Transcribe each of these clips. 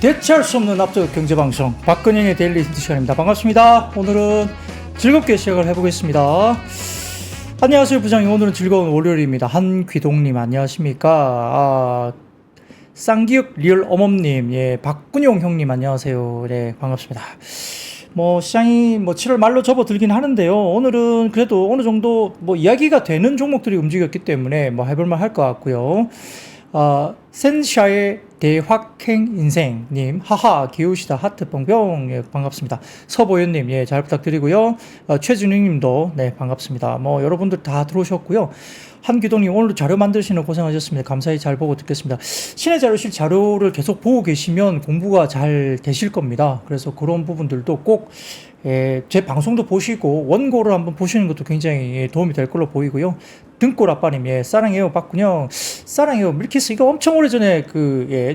대체할 수 없는 압도적 경제방송 박근영의 데일리 힌트 시간입니다. 반갑습니다. 오늘은 즐겁게 시작을 해보겠습니다. 안녕하세요 부장님. 오늘은 즐거운 월요일입니다. 한귀동님 안녕하십니까. 쌍기역 리얼 어멈님, 예, 박근용 형님 안녕하세요. 네, 반갑습니다. 시장이 7월 말로 접어들긴 하는데요. 오늘은 그래도 어느 정도 이야기가 되는 종목들이 움직였기 때문에 해볼만 할 것 같고요. 센샤의 대확행 인생님, 하하, 귀여우시다, 하트 뻥뻥, 예, 반갑습니다. 서보현님, 예, 잘 부탁드리고요. 최준영님도, 네, 반갑습니다. 여러분들 다 들어오셨고요. 한기동님, 오늘도 자료 만드시는 고생하셨습니다. 감사히 잘 보고 듣겠습니다. 신의 자료실 자료를 계속 보고 계시면 공부가 잘 되실 겁니다. 그래서 그런 부분들도 꼭, 제 방송도 보시고 원고를 한번 보시는 것도 굉장히 도움이 될 걸로 보이고요. 등골 아빠님, 예, 사랑해요 박군영, 사랑해요 밀키스. 이거 엄청 오래전에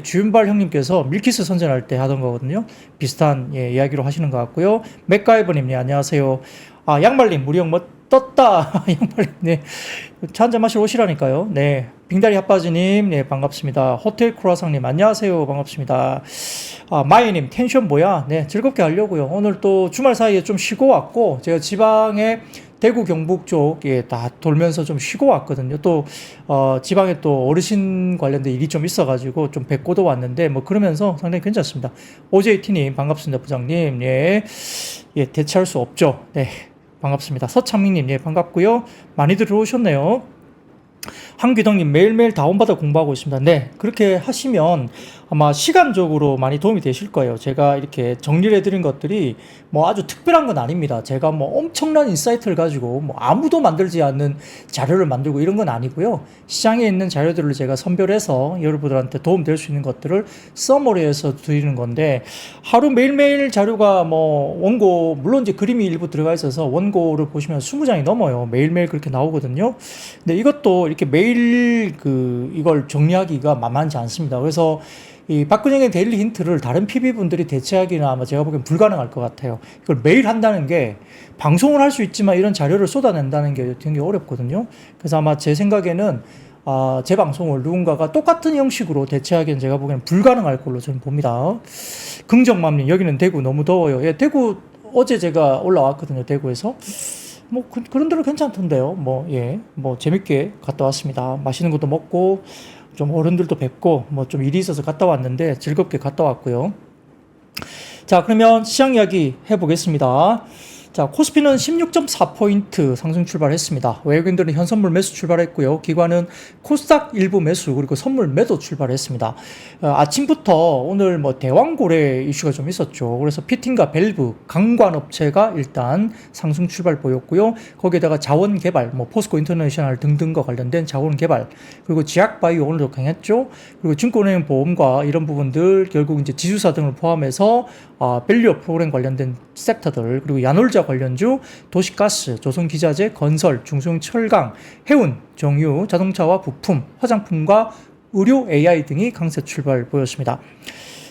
주윤발 형님께서 밀키스 선전할 때 하던 거거든요. 비슷한, 예, 이야기로 하시는 것 같고요. 맥가이버님, 예, 안녕하세요. 양말님, 우리 형 떴다. 양말님, 네, 차 한잔 마시러 오시라니까요. 네, 빙다리 핫바지님, 네, 반갑습니다. 호텔 크루아상님, 안녕하세요. 반갑습니다. 마이님, 텐션 뭐야? 네, 즐겁게 하려고요. 오늘 또 주말 사이에 좀 쉬고 왔고, 제가 지방에 대구 경북 쪽, 예, 다 돌면서 좀 쉬고 왔거든요. 또 지방에 또 어르신 관련된 일이 좀 있어가지고 좀 뵙고도 왔는데 그러면서 상당히 괜찮습니다. OJT님 반갑습니다. 부장님, 예, 예, 대체할 수 없죠. 네, 반갑습니다. 서창민님, 예, 반갑고요. 많이들 들어오셨네요. 한귀동님, 매일매일 다운받아 공부하고 있습니다. 네, 그렇게 하시면 아마 시간적으로 많이 도움이 되실 거예요. 제가 이렇게 정리를 해드린 것들이 아주 특별한 건 아닙니다. 제가 엄청난 인사이트를 가지고 아무도 만들지 않는 자료를 만들고 이런 건 아니고요. 시장에 있는 자료들을 제가 선별해서 여러분들한테 도움 될 수 있는 것들을 서머리해서 드리는 건데, 하루 매일매일 자료가 원고, 물론 이제 그림이 일부 들어가 있어서 원고를 보시면 20장이 넘어요. 매일매일 그렇게 나오거든요. 근데 이것도 이렇게 매일 이걸 정리하기가 만만치 않습니다. 그래서 이 박근영의 데일리 힌트를 다른 PB분들이 대체하기는 아마 제가 보기엔 불가능할 것 같아요. 이걸 매일 한다는 게, 방송을 할 수 있지만 이런 자료를 쏟아낸다는 게 굉장히 어렵거든요. 그래서 아마 제 생각에는 제 방송을 누군가가 똑같은 형식으로 대체하기는 제가 보기에는 불가능할 걸로 저는 봅니다. 긍정맘님, 여기는 대구 너무 더워요. 예, 대구 어제 제가 올라왔거든요. 대구에서. 그런 데로 괜찮던데요. 재밌게 갔다 왔습니다. 맛있는 것도 먹고, 좀 어른들도 뵙고, 좀 일이 있어서 갔다 왔는데 즐겁게 갔다 왔고요. 자, 그러면 시장 이야기 해보겠습니다. 자, 코스피는 16.4포인트 상승 출발했습니다. 외국인들은 현선물 매수 출발했고요. 기관은 코스닥 일부 매수, 그리고 선물 매도 출발했습니다. 아침부터 오늘 대왕고래 이슈가 좀 있었죠. 그래서 피팅과 밸브, 강관업체가 일단 상승 출발 보였고요. 거기에다가 자원개발, 포스코 인터내셔널 등등과 관련된 자원개발, 그리고 지약바이오 오늘도 강했죠. 그리고 증권은행 보험과 이런 부분들, 결국 이제 지주사 등을 포함해서 밸류업 프로그램 관련된 섹터들, 그리고 야놀자 관련주, 도시가스, 조선기자재, 건설, 중소형철강, 해운, 정유, 자동차와 부품, 화장품과 의료 AI 등이 강세 출발 보였습니다.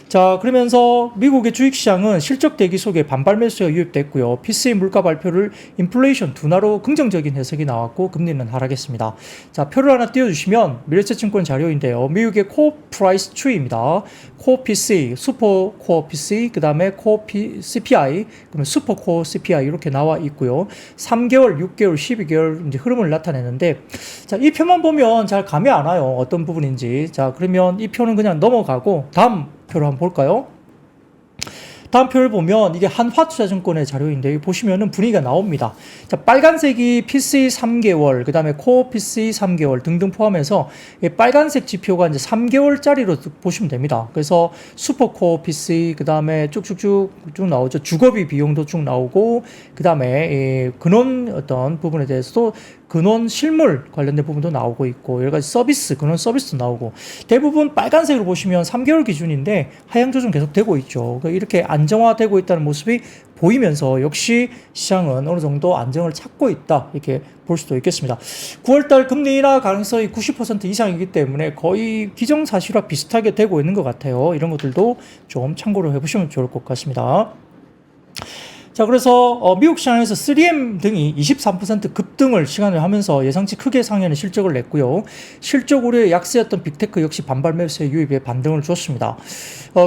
자, 그러면서 미국의 주식시장은 실적 대기 속에 반발 매수가 유입됐고요. PCE 물가 발표를 인플레이션 둔화로 긍정적인 해석이 나왔고 금리는 하락했습니다. 자, 표를 하나 띄워주시면 미래채증권 자료인데요. 미국의 코어 프라이스 추이입니다. 코어 PCE, 슈퍼 코어 PCE, 그 다음에 코어 CPI, 그러면 슈퍼 코어 CPI 이렇게 나와 있고요. 3개월, 6개월, 12개월 이제 흐름을 나타내는데, 자, 이 표만 보면 잘 감이 안 와요. 어떤 부분인지. 자, 그러면 이 표는 그냥 넘어가고 다음 표를 한번 볼까요? 다음 표를 보면 이게 한화투자증권의 자료인데 보시면은 분위기가 나옵니다. 자, 빨간색이 PCE 3개월, 그 다음에 코어 PCE 3개월 등등 포함해서 빨간색 지표가 이제 3개월짜리로 보시면 됩니다. 그래서 슈퍼코어 PCE, 그 다음에 쭉쭉쭉 나오죠. 주거비 비용도 쭉 나오고, 그 다음에 근원 어떤 부분에 대해서도 근원 실물 관련된 부분도 나오고 있고, 여러 가지 서비스, 근원 서비스도 나오고, 대부분 빨간색으로 보시면 3개월 기준인데 하향 조정 계속 되고 있죠. 이렇게 안정화되고 있다는 모습이 보이면서 역시 시장은 어느 정도 안정을 찾고 있다, 이렇게 볼 수도 있겠습니다. 9월달 금리 인하 가능성이 90% 이상이기 때문에 거의 기정사실화 비슷하게 되고 있는 것 같아요. 이런 것들도 좀 참고를 해보시면 좋을 것 같습니다. 자, 그래서 미국 시장에서 3M 등이 23% 급등을 시간을 하면서 예상치 크게 상회하는 실적을 냈고요. 실적 우려에 약세였던 빅테크 역시 반발 매수의 유입에 반등을 줬습니다.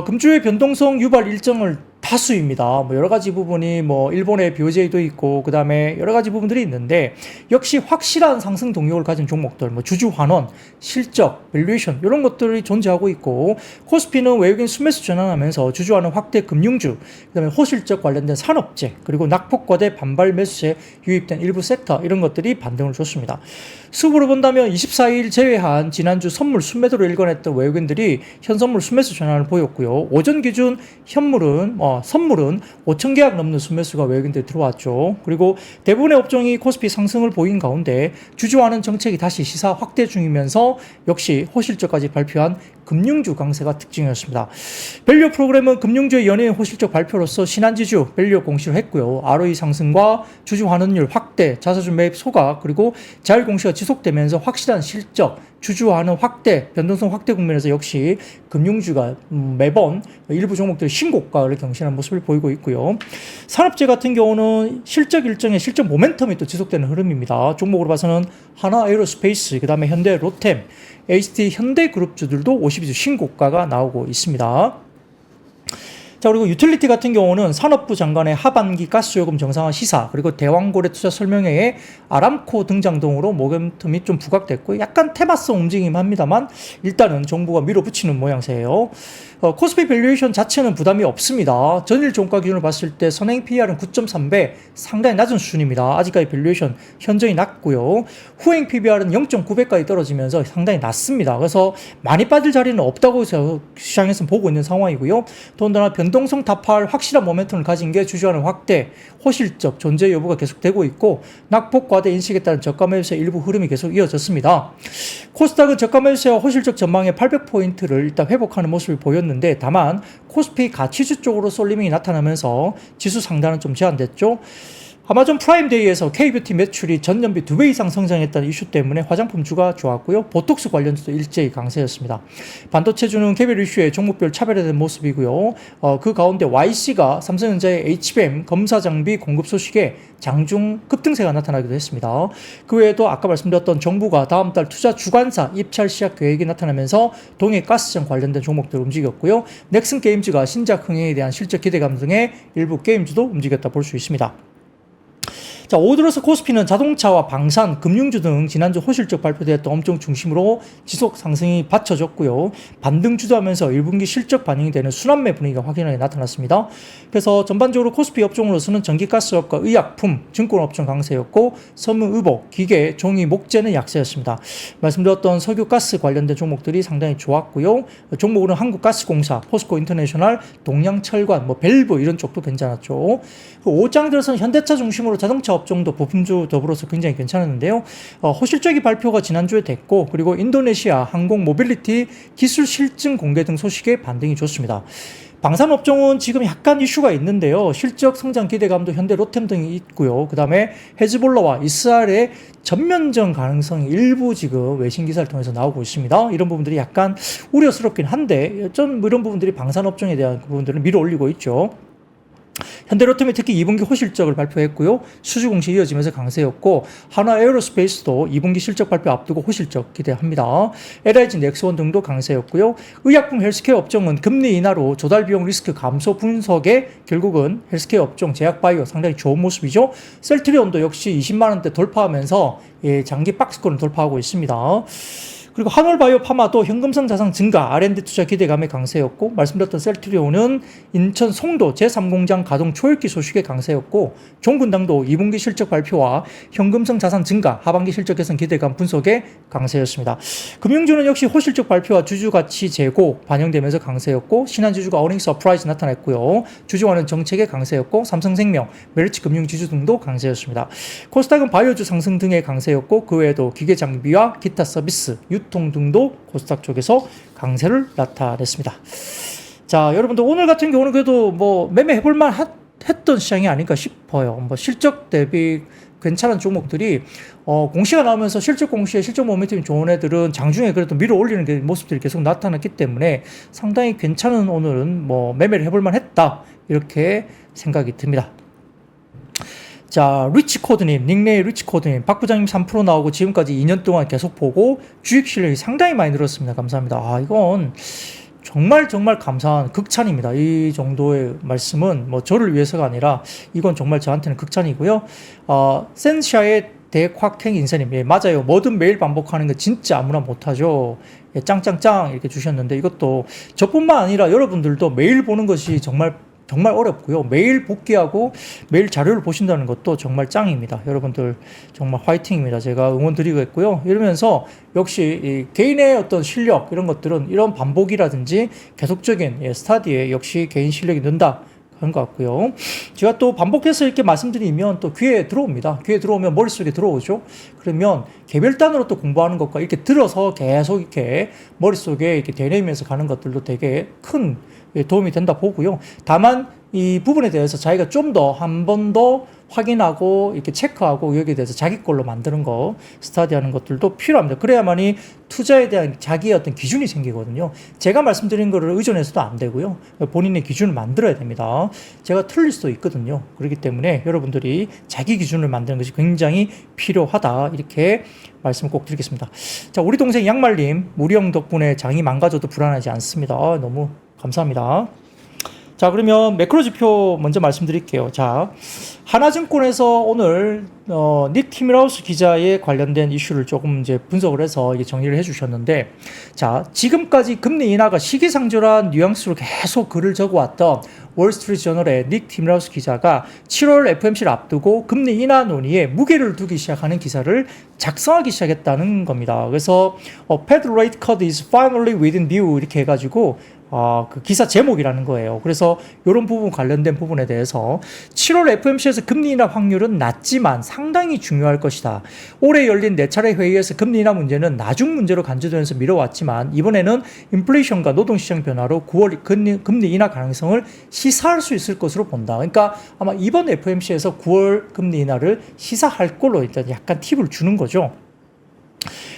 금주의 변동성 유발 일정을 다수입니다. 뭐 여러 가지 부분이 뭐 일본의 BOJ도 있고 그다음에 여러 가지 부분들이 있는데 역시 확실한 상승 동력을 가진 종목들, 뭐 주주 환원, 실적, 밸류에이션 이런 것들이 존재하고 있고 코스피는 외국인 순매수 전환하면서 주주 환원 확대 금융주, 그다음에 호실적 관련된 산업재, 그리고 낙폭과대 반발 매수에 유입된 일부 섹터 이런 것들이 반등을 줬습니다. 수급으로 본다면 24일 제외한 지난주 선물 순매도로 일관했던 외국인들이 현선물 순매수 전환을 보였고요. 오전 기준 선물은 5천 계약 넘는 순매수가 외국인들이 들어왔죠. 그리고 대부분의 업종이 코스피 상승을 보인 가운데 주주환원 정책이 다시 시사 확대 중이면서 역시 호실적까지 발표한 금융주 강세가 특징이었습니다. 밸류 프로그램은 금융주의 연예인 호실적 발표로서 신한지주 밸류 공시를 했고요. ROE 상승과 주주 환원율 확대, 자사주 매입 소각, 그리고 자율 공시가 지속되면서 확실한 실적, 주주 환원 확대, 변동성 확대 국면에서 역시 금융주가 매번 일부 종목들 신고가를 경신하는 모습을 보이고 있고요. 산업재 같은 경우는 실적 일정의 실적 모멘텀이 또 지속되는 흐름입니다. 종목으로 봐서는 하나 에어로스페이스, 그 다음에 현대 로템, HT 현대그룹주들도 52주 신고가가 나오고 있습니다. 자, 그리고 유틸리티 같은 경우는 산업부 장관의 하반기 가스요금 정상화 시사, 그리고 대왕고래 투자 설명회에 아람코 등장 등으로 모멘텀이 좀 부각됐고 약간 테마성 움직임 합니다만 일단은 정부가 밀어붙이는 모양새예요. 코스피 밸류에이션 자체는 부담이 없습니다. 전일 종가 기준으로 봤을 때 선행 PER은 9.3배, 상당히 낮은 수준입니다. 아직까지 밸류에이션 현저히 낮고요. 후행 PBR은 0.9배까지 떨어지면서 상당히 낮습니다. 그래서 많이 빠질 자리는 없다고 시장에서는 보고 있는 상황이고요. 더군다나 변동성 타파할 확실한 모멘텀을 가진 게 주주환원 확대, 호실적 존재 여부가 계속되고 있고 낙폭 과대 인식에 따른 저가 매수의 일부 흐름이 계속 이어졌습니다. 코스닥은 저가 매수와 호실적 전망의 800포인트를 일단 회복하는 모습을 보였는데 다만 코스피 가치주 쪽으로 쏠림이 나타나면서 지수 상단은 좀 제한됐죠. 아마존 프라임데이에서 K뷰티 매출이 전년비 2배 이상 성장했다는 이슈 때문에 화장품주가 좋았고요. 보톡스 관련주도 일제히 강세였습니다. 반도체주는 개별 이슈에 종목별 차별화된 모습이고요. 그 가운데 YC가 삼성전자의 HBM 검사 장비 공급 소식에 장중 급등세가 나타나기도 했습니다. 그 외에도 아까 말씀드렸던 정부가 다음 달 투자 주관사 입찰 시작 계획이 나타나면서 동해가스전 관련된 종목들 움직였고요. 넥슨 게임즈가 신작 흥행에 대한 실적 기대감 등의 일부 게임주도 움직였다 볼 수 있습니다. 자, 오늘로서 코스피는 자동차와 방산, 금융주 등 지난주 호실적 발표되었던 업종 중심으로 지속 상승이 받쳐졌고요. 반등 주도하면서 1분기 실적 반영이 되는 순환매 분위기가 확연하게 나타났습니다. 그래서 전반적으로 코스피 업종으로서는 전기가스업과 의약품, 증권업종 강세였고 선물, 의복, 기계, 종이, 목재는 약세였습니다. 말씀드렸던 석유가스 관련된 종목들이 상당히 좋았고요. 종목으로는 한국가스공사, 포스코인터내셔널, 동양철관, 밸브 이런 쪽도 괜찮았죠. 5장 들어서는 현대차 중심으로 자동차 업종도 부품주 더불어서 굉장히 괜찮았는데요. 호실적인 발표가 지난주에 됐고 그리고 인도네시아 항공 모빌리티 기술 실증 공개 등 소식에 반등이 좋습니다. 방산업종은 지금 약간 이슈가 있는데요. 실적 성장 기대감도 현대 로템 등이 있고요. 그 다음에 헤즈볼라와 이스라엘의 전면전 가능성이 일부 지금 외신 기사를 통해서 나오고 있습니다. 이런 부분들이 약간 우려스럽긴 한데 좀 이런 부분들이 방산업종에 대한 부분들을 밀어 올리고 있죠. 현대로템이 특히 2분기 호실적을 발표했고요. 수주 공시 이어지면서 강세였고 하나 에어로스페이스도 2분기 실적 발표 앞두고 호실적 기대합니다. LIG 넥스원 등도 강세였고요. 의약품 헬스케어 업종은 금리 인하로 조달 비용 리스크 감소 분석에 결국은 헬스케어 업종 제약바이오 상당히 좋은 모습이죠. 셀트리온도 역시 20만 원대 돌파하면서 장기 박스권을 돌파하고 있습니다. 그리고 한올바이오 파마도 현금성 자산 증가, R&D 투자 기대감의 강세였고 말씀드렸던 셀트리온은 인천 송도 제3공장 가동 초읽기 소식의 강세였고 종근당도 2분기 실적 발표와 현금성 자산 증가, 하반기 실적 개선 기대감 분석의 강세였습니다. 금융주는 역시 호실적 발표와 주주가치 재고 반영되면서 강세였고 신한지주가 어닝 서프라이즈 나타냈고요. 주주와는 정책의 강세였고 삼성생명, 메리츠금융지주 등도 강세였습니다. 코스닥은 바이오주 상승 등의 강세였고 그 외에도 기계장비와 기타 서비스, 유통 등도 코스닥 쪽에서 강세를 나타냈습니다. 자, 여러분들 오늘 같은 경우는 그래도 매매해볼만 했던 시장이 아닐까 싶어요. 실적 대비 괜찮은 종목들이 공시가 나오면서 실적 공시에 실적 모멘텀이 좋은 애들은 장중에 그래도 밀어 올리는 모습들이 계속 나타났기 때문에 상당히 괜찮은 오늘은 매매를 해볼만 했다 이렇게 생각이 듭니다. 자, 리치코드님, 닉네임 리치코드님, 박 부장님 3% 나오고 지금까지 2년 동안 계속 보고 주식 실력이 상당히 많이 늘었습니다. 감사합니다. 아, 이건 정말 정말 감사한 극찬입니다. 이 정도의 말씀은 뭐 저를 위해서가 아니라 이건 정말 저한테는 극찬이고요. 센샤의 대곽행 인사님, 예, 맞아요. 뭐든 매일 반복하는 거 진짜 아무나 못하죠. 예, 짱짱짱 이렇게 주셨는데 이것도 저뿐만 아니라 여러분들도 매일 보는 것이 정말 어렵고요. 매일 복귀하고 매일 자료를 보신다는 것도 정말 짱입니다. 여러분들 정말 화이팅입니다. 제가 응원 드리겠고요. 이러면서 역시 이 개인의 어떤 실력 이런 것들은 이런 반복이라든지 계속적인 스타디에 역시 개인 실력이 는다. 그런 것 같고요. 제가 또 반복해서 이렇게 말씀드리면 또 귀에 들어옵니다. 귀에 들어오면 머릿속에 들어오죠. 그러면 개별단으로 또 공부하는 것과 이렇게 들어서 계속 이렇게 머릿속에 이렇게 되뇌면서 가는 것들도 되게 큰 도움이 된다 보고요. 다만 이 부분에 대해서 자기가 좀 더 한 번 더 확인하고 이렇게 체크하고 여기에 대해서 자기 걸로 만드는 거, 스터디하는 것들도 필요합니다. 그래야만이 투자에 대한 자기의 어떤 기준이 생기거든요. 제가 말씀드린 거를 의존해서도 안 되고요. 본인의 기준을 만들어야 됩니다. 제가 틀릴 수도 있거든요. 그렇기 때문에 여러분들이 자기 기준을 만드는 것이 굉장히 필요하다. 이렇게 말씀을 꼭 드리겠습니다. 자, 우리 동생 양말님, 우리 형 덕분에 장이 망가져도 불안하지 않습니다. 너무 감사합니다. 자, 그러면 매크로 지표 먼저 말씀드릴게요. 자, 하나증권에서 오늘 닉 티밀하우스 기자에 관련된 이슈를 조금 이제 분석을 해서 이게 정리를 해주셨는데, 자, 지금까지 금리 인하가 시기상조란 뉘앙스로 계속 글을 적어왔던 월스트리트 저널의 닉 티밀하우스 기자가 7월 FOMC를 앞두고 금리 인하 논의에 무게를 두기 시작하는 기사를 작성하기 시작했다는 겁니다. 그래서 Fed rate cut is finally within view 이렇게 해가지고 그 기사 제목이라는 거예요. 그래서 이런 부분 관련된 부분에 대해서 7월 FOMC에서 금리 인하 확률은 낮지만 상당히 중요할 것이다. 올해 열린 4차례 회의에서 금리 인하 문제는 나중 문제로 간주되면서 미뤄왔지만 이번에는 인플레이션과 노동시장 변화로 9월 금리 인하 가능성을 시사할 수 있을 것으로 본다. 그러니까 아마 이번 FOMC에서 9월 금리 인하를 시사할 걸로 일단 약간 팁을 주는 거죠.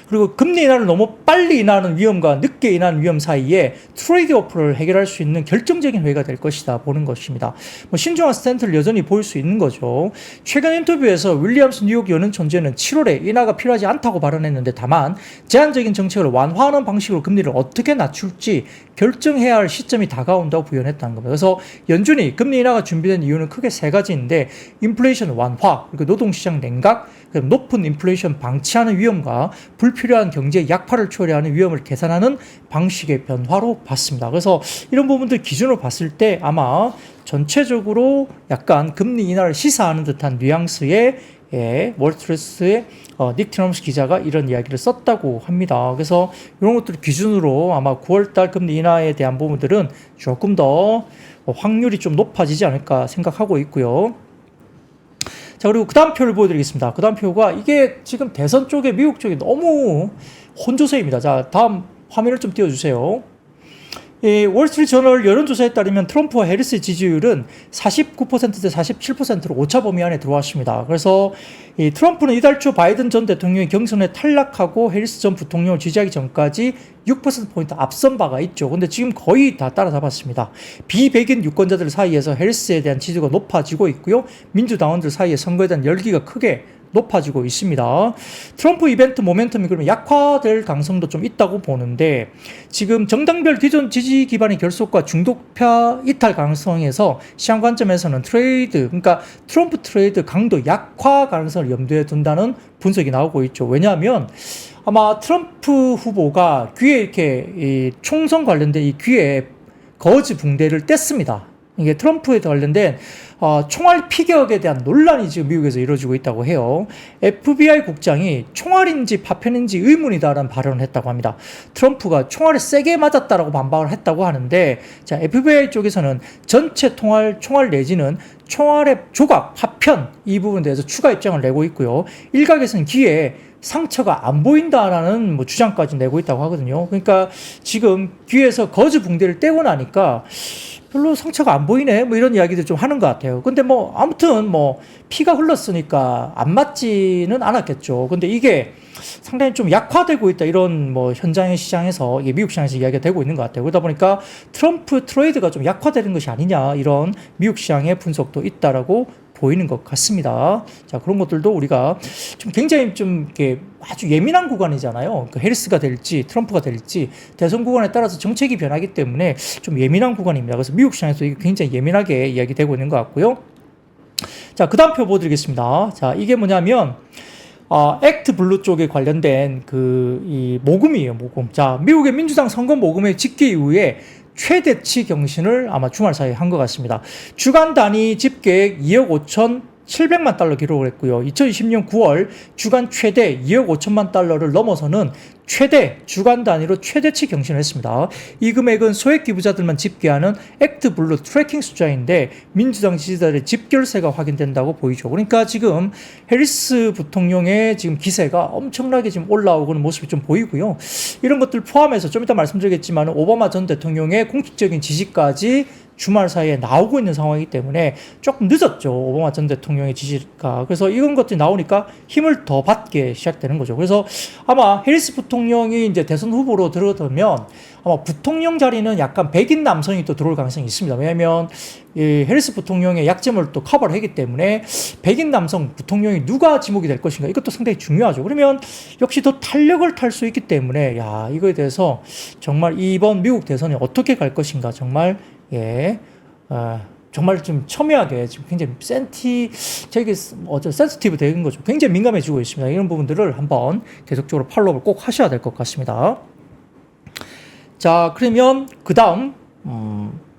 그리고 금리 인하를 너무 빨리 인하하는 위험과 늦게 인하하는 위험 사이에 트레이드 오프를 해결할 수 있는 결정적인 회의가 될 것이다 보는 것입니다. 뭐 신중한 스탠스를 여전히 보일 수 있는 거죠. 최근 인터뷰에서 윌리엄스 뉴욕 연은 총재는 7월에 인하가 필요하지 않다고 발언했는데 다만 제한적인 정책을 완화하는 방식으로 금리를 어떻게 낮출지 결정해야 할 시점이 다가온다고 부연했다는 겁니다. 그래서 연준이 금리 인하가 준비된 이유는 크게 세 가지인데 인플레이션 완화, 그리고 노동시장 냉각, 그리고 높은 인플레이션 방치하는 위험과 불필요한 경제 약화를 초래하는 위험을 계산하는 방식의 변화로 봤습니다. 그래서 이런 부분들 기준으로 봤을 때 아마 전체적으로 약간 금리 인하를 시사하는 듯한 뉘앙스의 월스트리트의 닉 티밀하우스 기자가 이런 이야기를 썼다고 합니다. 그래서 이런 것들 기준으로 아마 9월달 금리 인하에 대한 부분들은 조금 더 확률이 좀 높아지지 않을까 생각하고 있고요. 자, 그리고 그 다음 표를 보여드리겠습니다. 그 다음 표가 이게 지금 대선 쪽에 미국 쪽에 너무 혼조세입니다. 자, 다음 화면을 좀 띄워주세요. 월스트리트 저널 여론조사에 따르면 트럼프와 해리스의 지지율은 49%대 47%로 오차 범위 안에 들어왔습니다. 그래서 트럼프는 이달 초 바이든 전 대통령의 경선에 탈락하고 해리스 전 부통령을 지지하기 전까지 6%포인트 앞선 바가 있죠. 근데 지금 거의 다 따라잡았습니다. 비백인 유권자들 사이에서 해리스에 대한 지지가 높아지고 있고요. 민주당원들 사이에 선거에 대한 열기가 크게 높아지고 있습니다. 트럼프 이벤트 모멘텀이 그러면 약화될 가능성도 좀 있다고 보는데 지금 정당별 기존 지지 기반의 결속과 중도파 이탈 가능성에서 시장 관점에서는 그러니까 트럼프 트레이드 강도 약화 가능성을 염두에 둔다는 분석이 나오고 있죠. 왜냐하면 아마 트럼프 후보가 귀에 이렇게 이 총선 관련된 이 귀에 거즈 붕대를 뗐습니다. 이게 트럼프에 관련된 총알 피격에 대한 논란이 지금 미국에서 이루어지고 있다고 해요. FBI 국장이 총알인지 파편인지 의문이다라는 발언을 했다고 합니다. 트럼프가 총알에 세게 맞았다라고 반박을 했다고 하는데, 자, FBI 쪽에서는 전체 총알 내지는 총알의 조각, 파편 이 부분에 대해서 추가 입장을 내고 있고요. 일각에서는 귀에 상처가 안 보인다라는 주장까지 내고 있다고 하거든요. 그러니까 지금 귀에서 거즈 붕대를 떼고 나니까 별로 상처가 안 보이네 이런 이야기들 좀 하는 것 같아요. 근데 아무튼 피가 흘렀으니까 안 맞지는 않았겠죠. 근데 이게 상당히 좀 약화되고 있다 이런 현장의 시장에서 이게 미국 시장에서 이야기가 되고 있는 것 같아요. 그러다 보니까 트럼프 트레이드가 좀 약화되는 것이 아니냐 이런 미국 시장의 분석도 있다라고 보이는 것 같습니다. 자, 그런 것들도 우리가 좀 굉장히 좀 이렇게 아주 예민한 구간이잖아요. 그 해리스가 될지 트럼프가 될지 대선 구간에 따라서 정책이 변하기 때문에 좀 예민한 구간입니다. 그래서 미국 시장에서 이게 굉장히 예민하게 이야기되고 있는 것 같고요. 자, 그 다음 표 보여드리겠습니다. 자, 이게 뭐냐면 액트 블루 쪽에 관련된 이 모금이에요, 모금. 자, 미국의 민주당 선거 모금의 집계 이후에 최대치 경신을 아마 주말 사이에 한 것 같습니다. 주간 단위 집계액 2억 5,700만 달러 기록을 했고요. 2020년 9월 주간 최대 2억 5천만 달러를 넘어서는 최대 주간 단위로 최대치 경신을 했습니다. 이 금액은 소액 기부자들만 집계하는 액트 블루 트래킹 숫자인데 민주당 지지자들의 집결세가 확인된다고 보이죠. 그러니까 지금 해리스 부통령의 지금 기세가 엄청나게 지금 올라오는 모습이 좀 보이고요. 이런 것들 포함해서 좀 이따 말씀드리겠지만 오바마 전 대통령의 공식적인 지지까지 주말 사이에 나오고 있는 상황이기 때문에 조금 늦었죠. 오바마 전 대통령의 지지가. 그래서 이런 것들이 나오니까 힘을 더 받게 시작되는 거죠. 그래서 아마 해리스 부통령이 이제 대선 후보로 들어서면 아마 부통령 자리는 약간 백인 남성이 또 들어올 가능성이 있습니다. 왜냐하면 이 해리스 부통령의 약점을 또 커버를 하기 때문에 백인 남성 부통령이 누가 지목이 될 것인가 이것도 상당히 중요하죠. 그러면 역시 더 탄력을 탈 수 있기 때문에 이거에 대해서 정말 이번 미국 대선이 어떻게 갈 것인가 정말 정말 좀 첨예하게 지금 굉장히 센시티브 되는 거죠. 굉장히 민감해지고 있습니다. 이런 부분들을 한번 계속적으로 팔로우를 꼭 하셔야 될 것 같습니다. 자, 그러면 그 다음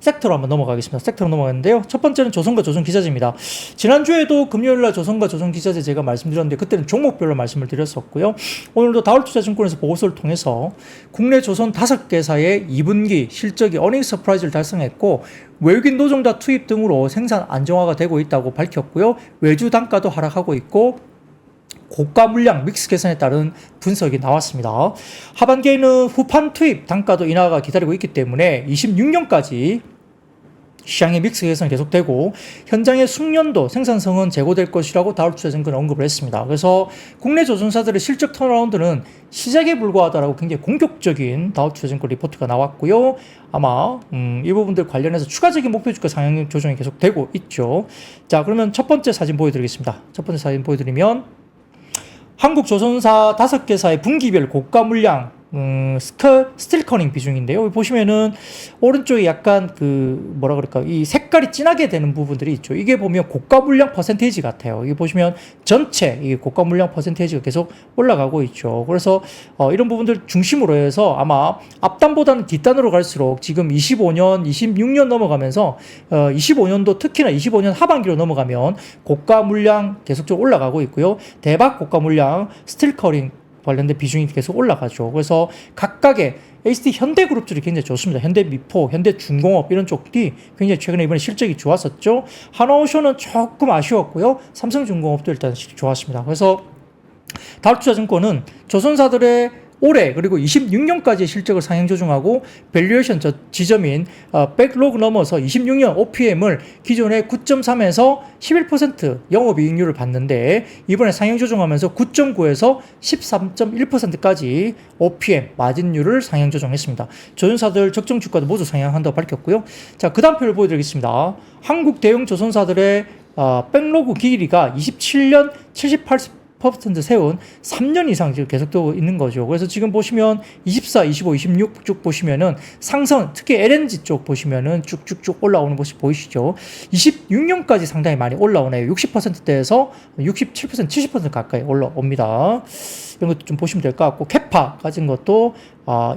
섹터로 한번 넘어가겠습니다. 섹터로 넘어가는데요. 첫 번째는 조선과 조선기자재입니다. 지난주에도 금요일날 조선과 조선기자재 제가 말씀드렸는데 그때는 종목별로 말씀을 드렸었고요. 오늘도 다울투자증권에서 보고서를 통해서 국내 조선 5개사의 2분기 실적이 어닝 서프라이즈를 달성했고 외국인 노동자 투입 등으로 생산 안정화가 되고 있다고 밝혔고요. 외주 단가도 하락하고 있고 고가 물량 믹스 개선에 따른 분석이 나왔습니다. 하반기에는 후판 투입 단가도 인하가 기다리고 있기 때문에 26년까지 시장의 믹스 개선이 계속되고 현장의 숙련도 생산성은 제고될 것이라고 다울투자증권은 언급을 했습니다. 그래서 국내 조선사들의 실적 턴어라운드는 시작에 불과하다라고 굉장히 공격적인 다울투자증권 리포트가 나왔고요. 아마 이 부분들 관련해서 추가적인 목표주가 상향 조정이 계속되고 있죠. 자, 그러면 첫 번째 사진 보여드리겠습니다. 첫 번째 사진 보여드리면 한국 조선사 5개사의 분기별 고가 물량 스틸커닝 비중인데요. 여기 보시면은 오른쪽에 약간 이 색깔이 진하게 되는 부분들이 있죠. 이게 보면 고가 물량 퍼센테이지 같아요. 이게 보시면 전체 이 고가 물량 퍼센테이지가 계속 올라가고 있죠. 그래서 이런 부분들 중심으로 해서 아마 앞단보다는 뒷단으로 갈수록 지금 25년, 26년 넘어가면서 25년도 특히나 25년 하반기로 넘어가면 고가 물량 계속적으로 올라가고 있고요. 대박 고가 물량 스틸커닝 관련된 비중이 계속 올라가죠. 그래서 각각의 HT 현대그룹들이 굉장히 좋습니다. 현대미포, 현대중공업 이런 쪽이 굉장히 최근에 이번에 실적이 좋았었죠. 하나오션은 조금 아쉬웠고요. 삼성중공업도 일단 좋았습니다. 그래서 다울투자증권은 조선사들의 올해 그리고 26년까지의 실적을 상향 조정하고 밸류에이션 지점인 백로그 넘어서 26년 OPM을 기존의 9.3에서 11% 영업이익률을 봤는데 이번에 상향 조정하면서 9.9에서 13.1%까지 OPM 마진율을 상향 조정했습니다. 조선사들 적정 주가도 모두 상향한다고 밝혔고요. 자, 그 다음 표를 보여드리겠습니다. 한국 대형 조선사들의 백로그 길이가 27년 78% 세운 3년 이상 지금 계속되고 있는 거죠. 그래서 지금 보시면 24, 25, 26 쭉 보시면은 상승, 특히 LNG 쪽 보시면은 쭉쭉쭉 올라오는 것이 보이시죠. 26년까지 상당히 많이 올라오네요. 60%대에서 67%, 70% 가까이 올라옵니다. 이런 것도 좀 보시면 될 것 같고, 캐파 가진 것도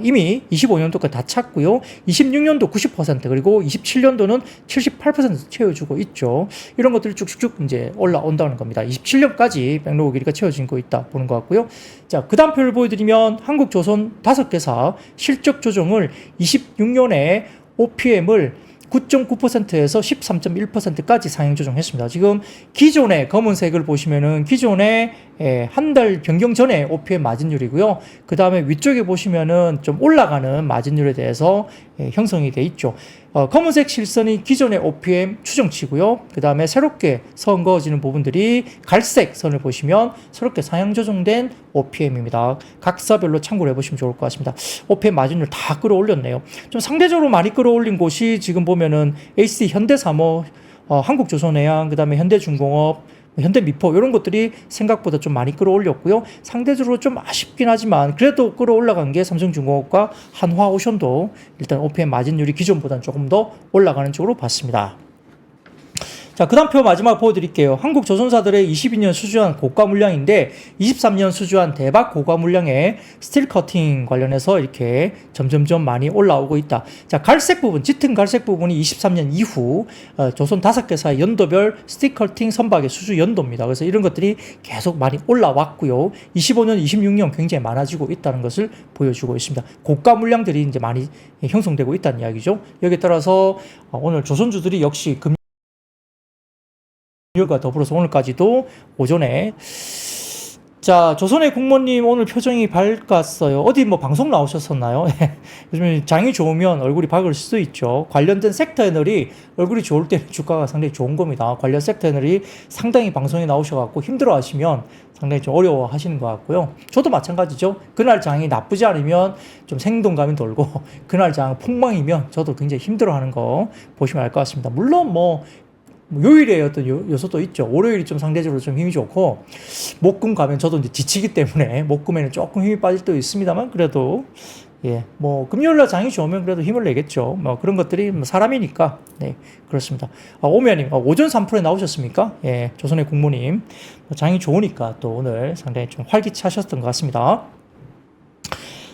이미 25년도까지 다 찼고요. 26년도 90% 그리고 27년도는 78% 채워주고 있죠. 이런 것들이 쭉쭉쭉 이제 올라온다는 겁니다. 27년까지 백로그 길이가 채워지고 있다 보는 것 같고요. 자, 그 다음 표를 보여드리면 한국조선 5개사 실적 조정을 26년에 OPM을 9.9%에서 13.1%까지 상향 조정했습니다. 지금 기존의 검은색을 보시면은 기존의 한 달 변경 전에 OPM 마진율이고요. 그 다음에 위쪽에 보시면은 좀 올라가는 마진율에 대해서 형성이 돼 있죠. 검은색 실선이 기존의 OPM 추정치고요. 그 다음에 새롭게 선 그어지는 부분들이 갈색 선을 보시면 새롭게 상향 조정된 OPM입니다. 각사별로 참고를 해보시면 좋을 것 같습니다. OPM 마진율 다 끌어올렸네요. 좀 상대적으로 많이 끌어올린 곳이 지금 보면은 HC 현대사모 한국조선해양, 그다음에 현대중공업, 현대미포 이런 것들이 생각보다 좀 많이 끌어올렸고요. 상대적으로 좀 아쉽긴 하지만 그래도 끌어올라간 게 삼성중공업과 한화오션도 일단 OPM 마진율이 기존보다는 조금 더 올라가는 쪽으로 봤습니다. 자, 그 다음 표 마지막 보여드릴게요. 한국 조선사들의 22년 수주한 고가 물량인데 23년 수주한 대박 고가 물량의 스틸 커팅 관련해서 이렇게 점점점 많이 올라오고 있다. 자, 갈색 부분, 짙은 갈색 부분이 23년 이후 조선 5개사의 연도별 스틸 커팅 선박의 수주 연도입니다. 그래서 이런 것들이 계속 많이 올라왔고요. 25년, 26년 굉장히 많아지고 있다는 것을 보여주고 있습니다. 고가 물량들이 이제 많이 형성되고 있다는 이야기죠. 여기에 따라서 오늘 조선주들이 역시 금요일과 더불어서 오늘까지도 오전에 자, 조선의 국모님 오늘 표정이 밝았어요. 어디 뭐 방송 나오셨었나요? 요즘 장이 좋으면 얼굴이 밝을 수도 있죠. 관련된 섹터 애널이 얼굴이 좋을 때는 주가가 상당히 좋은 겁니다. 관련 섹터 애널이 상당히 방송에 나오셔갖고 힘들어 하시면 상당히 좀 어려워 하시는 것 같고요. 저도 마찬가지죠. 그날 장이 나쁘지 않으면 좀 생동감이 돌고 그날 장 폭망이면 저도 굉장히 힘들어 하는 거 보시면 알 것 같습니다. 물론 뭐 요일의 어떤 요소도 있죠. 월요일이 좀 상대적으로 좀 힘이 좋고, 목금 가면 저도 이제 지치기 때문에 목금에는 조금 힘이 빠질 때도 있습니다만, 그래도, 예, 뭐, 금요일날 장이 좋으면 그래도 힘을 내겠죠. 뭐, 그런 것들이 뭐 사람이니까, 네, 그렇습니다. 오미아님, 오전 3%에 나오셨습니까? 예, 조선의 국모님. 장이 좋으니까 또 오늘 상당히 좀 활기차셨던 것 같습니다.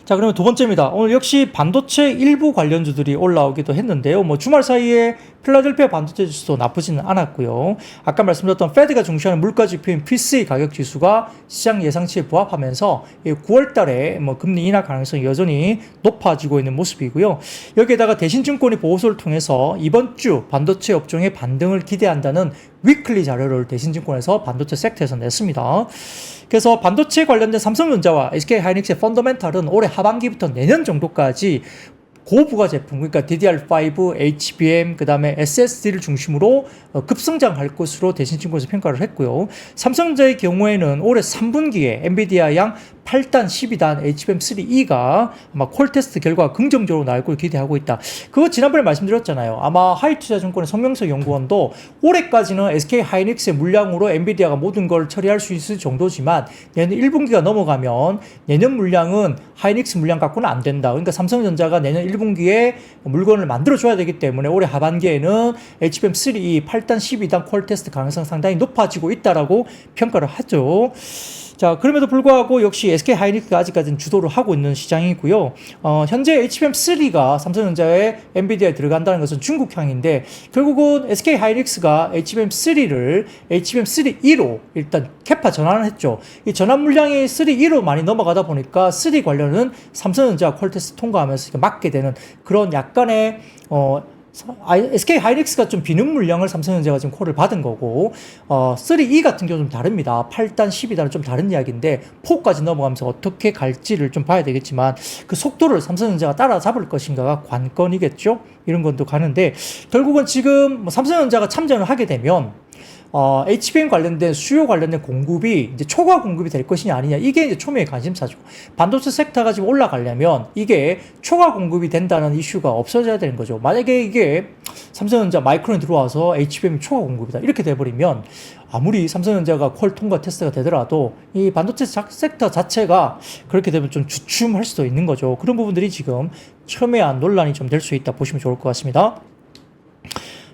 자, 그러면 두 번째입니다. 오늘 역시 반도체 일부 관련주들이 올라오기도 했는데요. 뭐 주말 사이에 필라델피아 반도체 지수도 나쁘지는 않았고요. 아까 말씀드렸던 페드가 중시하는 물가 지표인 PCE 가격 지수가 시장 예상치에 부합하면서 9월 달에 뭐 금리 인하 가능성이 여전히 높아지고 있는 모습이고요. 여기에다가 대신증권이 보고서를 통해서 이번 주 반도체 업종의 반등을 기대한다는 위클리 자료를 대신증권에서 반도체 섹터에서 냈습니다. 그래서 반도체 관련된 삼성전자와 SK하이닉스의 펀더멘탈은 올해 하반기부터 내년 정도까지 고부가 제품, 그러니까 DDR5, HBM, 그 다음에 SSD를 중심으로 급성장할 것으로 대신증권에서 평가를 했고요. 삼성전자의 경우에는 올해 3분기에 엔비디아 양 8단, 12단 HBM3E가 아마 콜 테스트 결과가 긍정적으로 나올 걸 기대하고 있다. 그거 지난번에 말씀드렸잖아요. 아마 하이투자증권의 손명석 연구원도 올해까지는 SK하이닉스의 물량으로 엔비디아가 모든 걸 처리할 수 있을 정도지만 내년 1분기가 넘어가면 내년 물량은 하이닉스 물량 갖고는 안 된다. 그러니까 삼성전자가 내년 1분기에 물건을 만들어줘야 되기 때문에 올해 하반기에는 HBM3E 8단, 12단 콜 테스트 가능성 상당히 높아지고 있다라고 평가를 하죠. 자, 그럼에도 불구하고 역시 SK하이닉스가 아직까지는 주도를 하고 있는 시장이고요. 현재 HBM3가 삼성전자의 엔비디아에 들어간다는 것은 중국향인데 결국은 SK하이닉스가 HBM3를 HBM3E로 일단 캐파 전환을 했죠. 이 전환 물량이 3E로 많이 넘어가다 보니까 3 관련은 삼성전자 퀄테스트 통과하면서 맡게 되는 그런 약간의 SK하이닉스가 좀 비는 물량을 삼성전자가 지금 콜을 받은 거고 3E 같은 경우는 좀 다릅니다. 8단, 12단은 좀 다른 이야기인데 4까지 넘어가면서 어떻게 갈지를 좀 봐야 되겠지만 그 속도를 삼성전자가 따라잡을 것인가가 관건이겠죠. 이런 것도 가는데 결국은 지금 삼성전자가 참전을 하게 되면 HBM 관련된 수요 관련된 공급이 이제 초과 공급이 될 것이냐 아니냐 이게 이제 초미의 관심사죠. 반도체 섹터가 지금 올라가려면 이게 초과 공급이 된다는 이슈가 없어져야 되는 거죠. 만약에 이게 삼성전자 마이크론이 들어와서 HBM이 초과 공급이다 이렇게 돼버리면 아무리 삼성전자가 퀄 통과 테스트가 되더라도 이 반도체 섹터 자체가 그렇게 되면 좀 주춤할 수도 있는 거죠. 그런 부분들이 지금 첨예한 논란이 좀 될 수 있다 보시면 좋을 것 같습니다.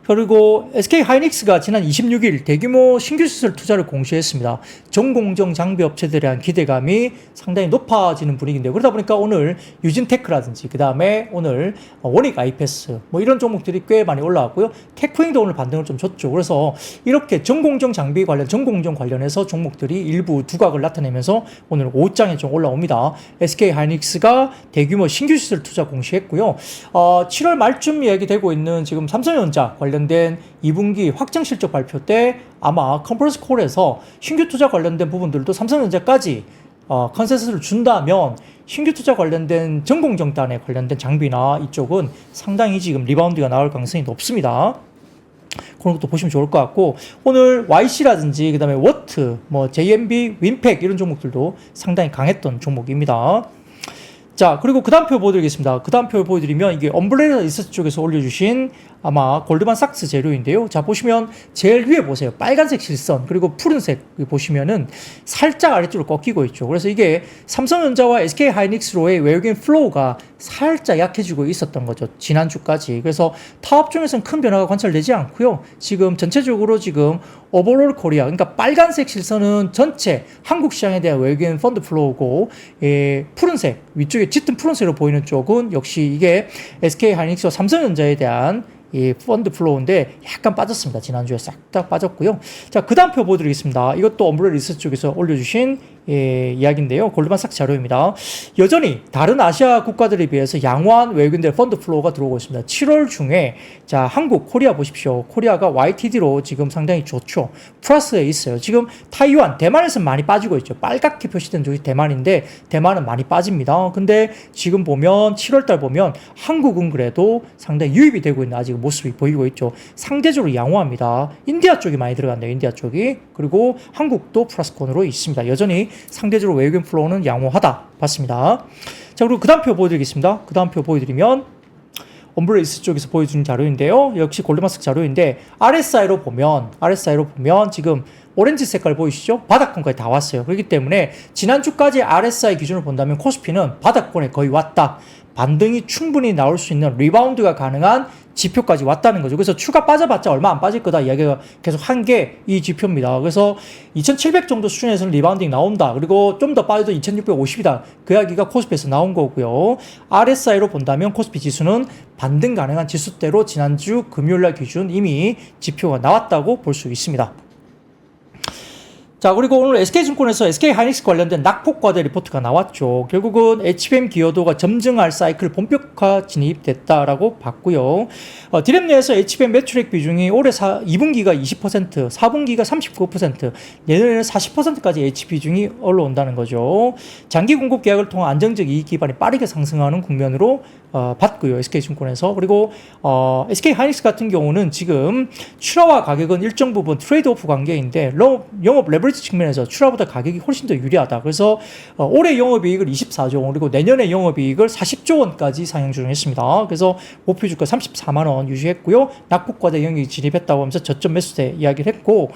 그리고 SK하이닉스가 지난 26일 대규모 신규 시설 투자를 공시했습니다. 전공정 장비 업체들에 대한 기대감이 상당히 높아지는 분위기인데요. 그러다 보니까 오늘 유진테크라든지 그 다음에 오늘 원익 아이패스 뭐 이런 종목들이 꽤 많이 올라왔고요. 테크윙도 오늘 반등을 좀 줬죠. 그래서 이렇게 전공정 장비 관련 전공정 관련해서 종목들이 일부 두각을 나타내면서 오늘 5장에 좀 올라옵니다. SK하이닉스가 대규모 신규 시설 투자 공시했고요. 7월 말쯤 이야기되고 있는 지금 삼성전자 관련된 2분기 확정 실적 발표 때 아마 컨퍼런스 콜에서 신규 투자 관련된 부분들도 삼성전자까지 컨센서스를 준다면 신규 투자 관련된 전공정단에 관련된 장비나 이쪽은 상당히 지금 리바운드가 나올 가능성이 높습니다. 그런 것도 보시면 좋을 것 같고 오늘 YC라든지 그 다음에 워트, 뭐 JMB, 윈팩 이런 종목들도 상당히 강했던 종목입니다. 자, 그리고 그 다음 표 보여드리겠습니다. 그 다음 표 보여드리면 이게 엄브레라 리서치 쪽에서 올려주신 아마 골드만삭스 재료인데요. 자, 보시면 제일 위에 보세요. 빨간색 실선, 그리고 푸른색 보시면은 살짝 아래쪽으로 꺾이고 있죠. 그래서 이게 삼성전자와 SK하이닉스로의 외국인 플로우가 살짝 약해지고 있었던 거죠. 지난주까지. 그래서 타업 중에서는 큰 변화가 관찰되지 않고요. 지금 전체적으로 지금 오버롤 코리아, 그러니까 빨간색 실선은 전체 한국 시장에 대한 외국인 펀드 플로우고, 푸른색, 위쪽에 짙은 푸른색으로 보이는 쪽은 역시 이게 SK하이닉스와 삼성전자에 대한 이 펀드 플로우인데 약간 빠졌습니다. 지난주에 싹 다 빠졌고요. 자, 그 다음 표 보여드리겠습니다. 이것도 엄브레라 리서치 쪽에서 올려주신 이야기인데요. 골드만삭스 자료입니다. 여전히 다른 아시아 국가들에 비해서 양호한 외국인들의 펀드 플로우가 들어오고 있습니다. 7월 중에 자, 한국, 코리아 보십시오. 코리아가 YTD로 지금 상당히 좋죠. 플러스에 있어요. 지금 타이완, 대만에서는 많이 빠지고 있죠. 빨갛게 표시된 쪽이 대만인데 대만은 많이 빠집니다. 근데 지금 보면 7월달 보면 한국은 그래도 상당히 유입이 되고 있는 아직 모습이 보이고 있죠. 상대적으로 양호합니다. 인디아 쪽이 많이 들어갔네요. 인디아 쪽이. 그리고 한국도 플러스권으로 있습니다. 여전히 상대적으로 외국인 플로우는 양호하다 봤습니다. 자, 그리고 그 다음 표 보여드리겠습니다. 그 다음 표 보여드리면 엄브레이스 쪽에서 보여주는 자료인데요. 역시 골드만삭스 자료인데 RSI로 보면 지금 오렌지 색깔 보이시죠? 바닥권까지 다 왔어요. 그렇기 때문에 지난주까지 RSI 기준으로 본다면 코스피는 바닥권에 거의 왔다. 반등이 충분히 나올 수 있는 리바운드가 가능한 지표까지 왔다는 거죠. 그래서 추가 빠져봤자 얼마 안 빠질 거다 이야기가 계속 한 게 이 지표입니다. 그래서 2700 정도 수준에서는 리바운딩 나온다. 그리고 좀 더 빠져도 2650이다. 그 이야기가 코스피에서 나온 거고요. RSI로 본다면 코스피 지수는 반등 가능한 지수대로 지난주 금요일날 기준 이미 지표가 나왔다고 볼 수 있습니다. 자, 그리고 오늘 SK증권에서 SK하이닉스 관련된 낙폭과대 리포트가 나왔죠. 결국은 HBM 기여도가 점증할 사이클 본격화 진입됐다라고 봤고요. 디램 내에서 HBM 매출액 비중이 올해 2분기가 20%, 4분기가 39%, 내년에는 40%까지 H 비중이 올라온다는 거죠. 장기 공급 계약을 통한 안정적 이익 기반이 빠르게 상승하는 국면으로 봤고요. SK증권에서. 그리고 SK하이닉스 같은 경우는 지금 출하와 가격은 일정 부분 트레이드오프 관계인데 영업 레버리지 측면에서 출하보다 가격이 훨씬 더 유리하다. 그래서 올해 영업이익을 24조 원, 그리고 내년에 영업이익을 40조 원까지 상향 조정했습니다. 그래서 목표 주가 34만 원 유지했고요. 낙폭과대 영역이 진입했다고 하면서 저점 매수대 이야기를 했고,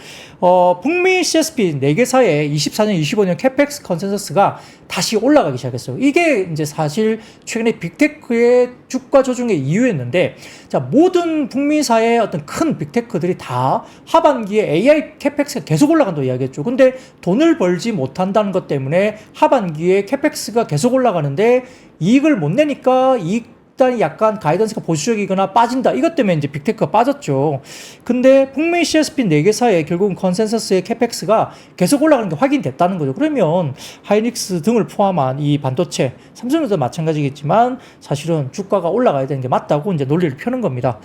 북미 CSP 4개사의 24년, 25년 캐펙스 컨센서스가 다시 올라가기 시작했어요. 이게 이제 사실 최근에 빅테크의 주가 조정의 이유였는데, 자, 모든 북미사의 어떤 큰 빅테크들이 다 하반기에 AI 캐펙스가 계속 올라간다고 이야기했죠. 근데 돈을 벌지 못한다는 것 때문에 하반기에 캐펙스가 계속 올라가는데 이익을 못 내니까 이익단이 약간 가이던스가 보수적이거나 빠진다. 이것 때문에 이제 빅테크가 빠졌죠. 근데 북미 CSP 4개사의 결국은 컨센서스의 캐펙스가 계속 올라가는 게 확인됐다는 거죠. 그러면 하이닉스 등을 포함한 이 반도체, 삼성전자도 마찬가지겠지만 사실은 주가가 올라가야 되는 게 맞다고 이제 논리를 펴는 겁니다.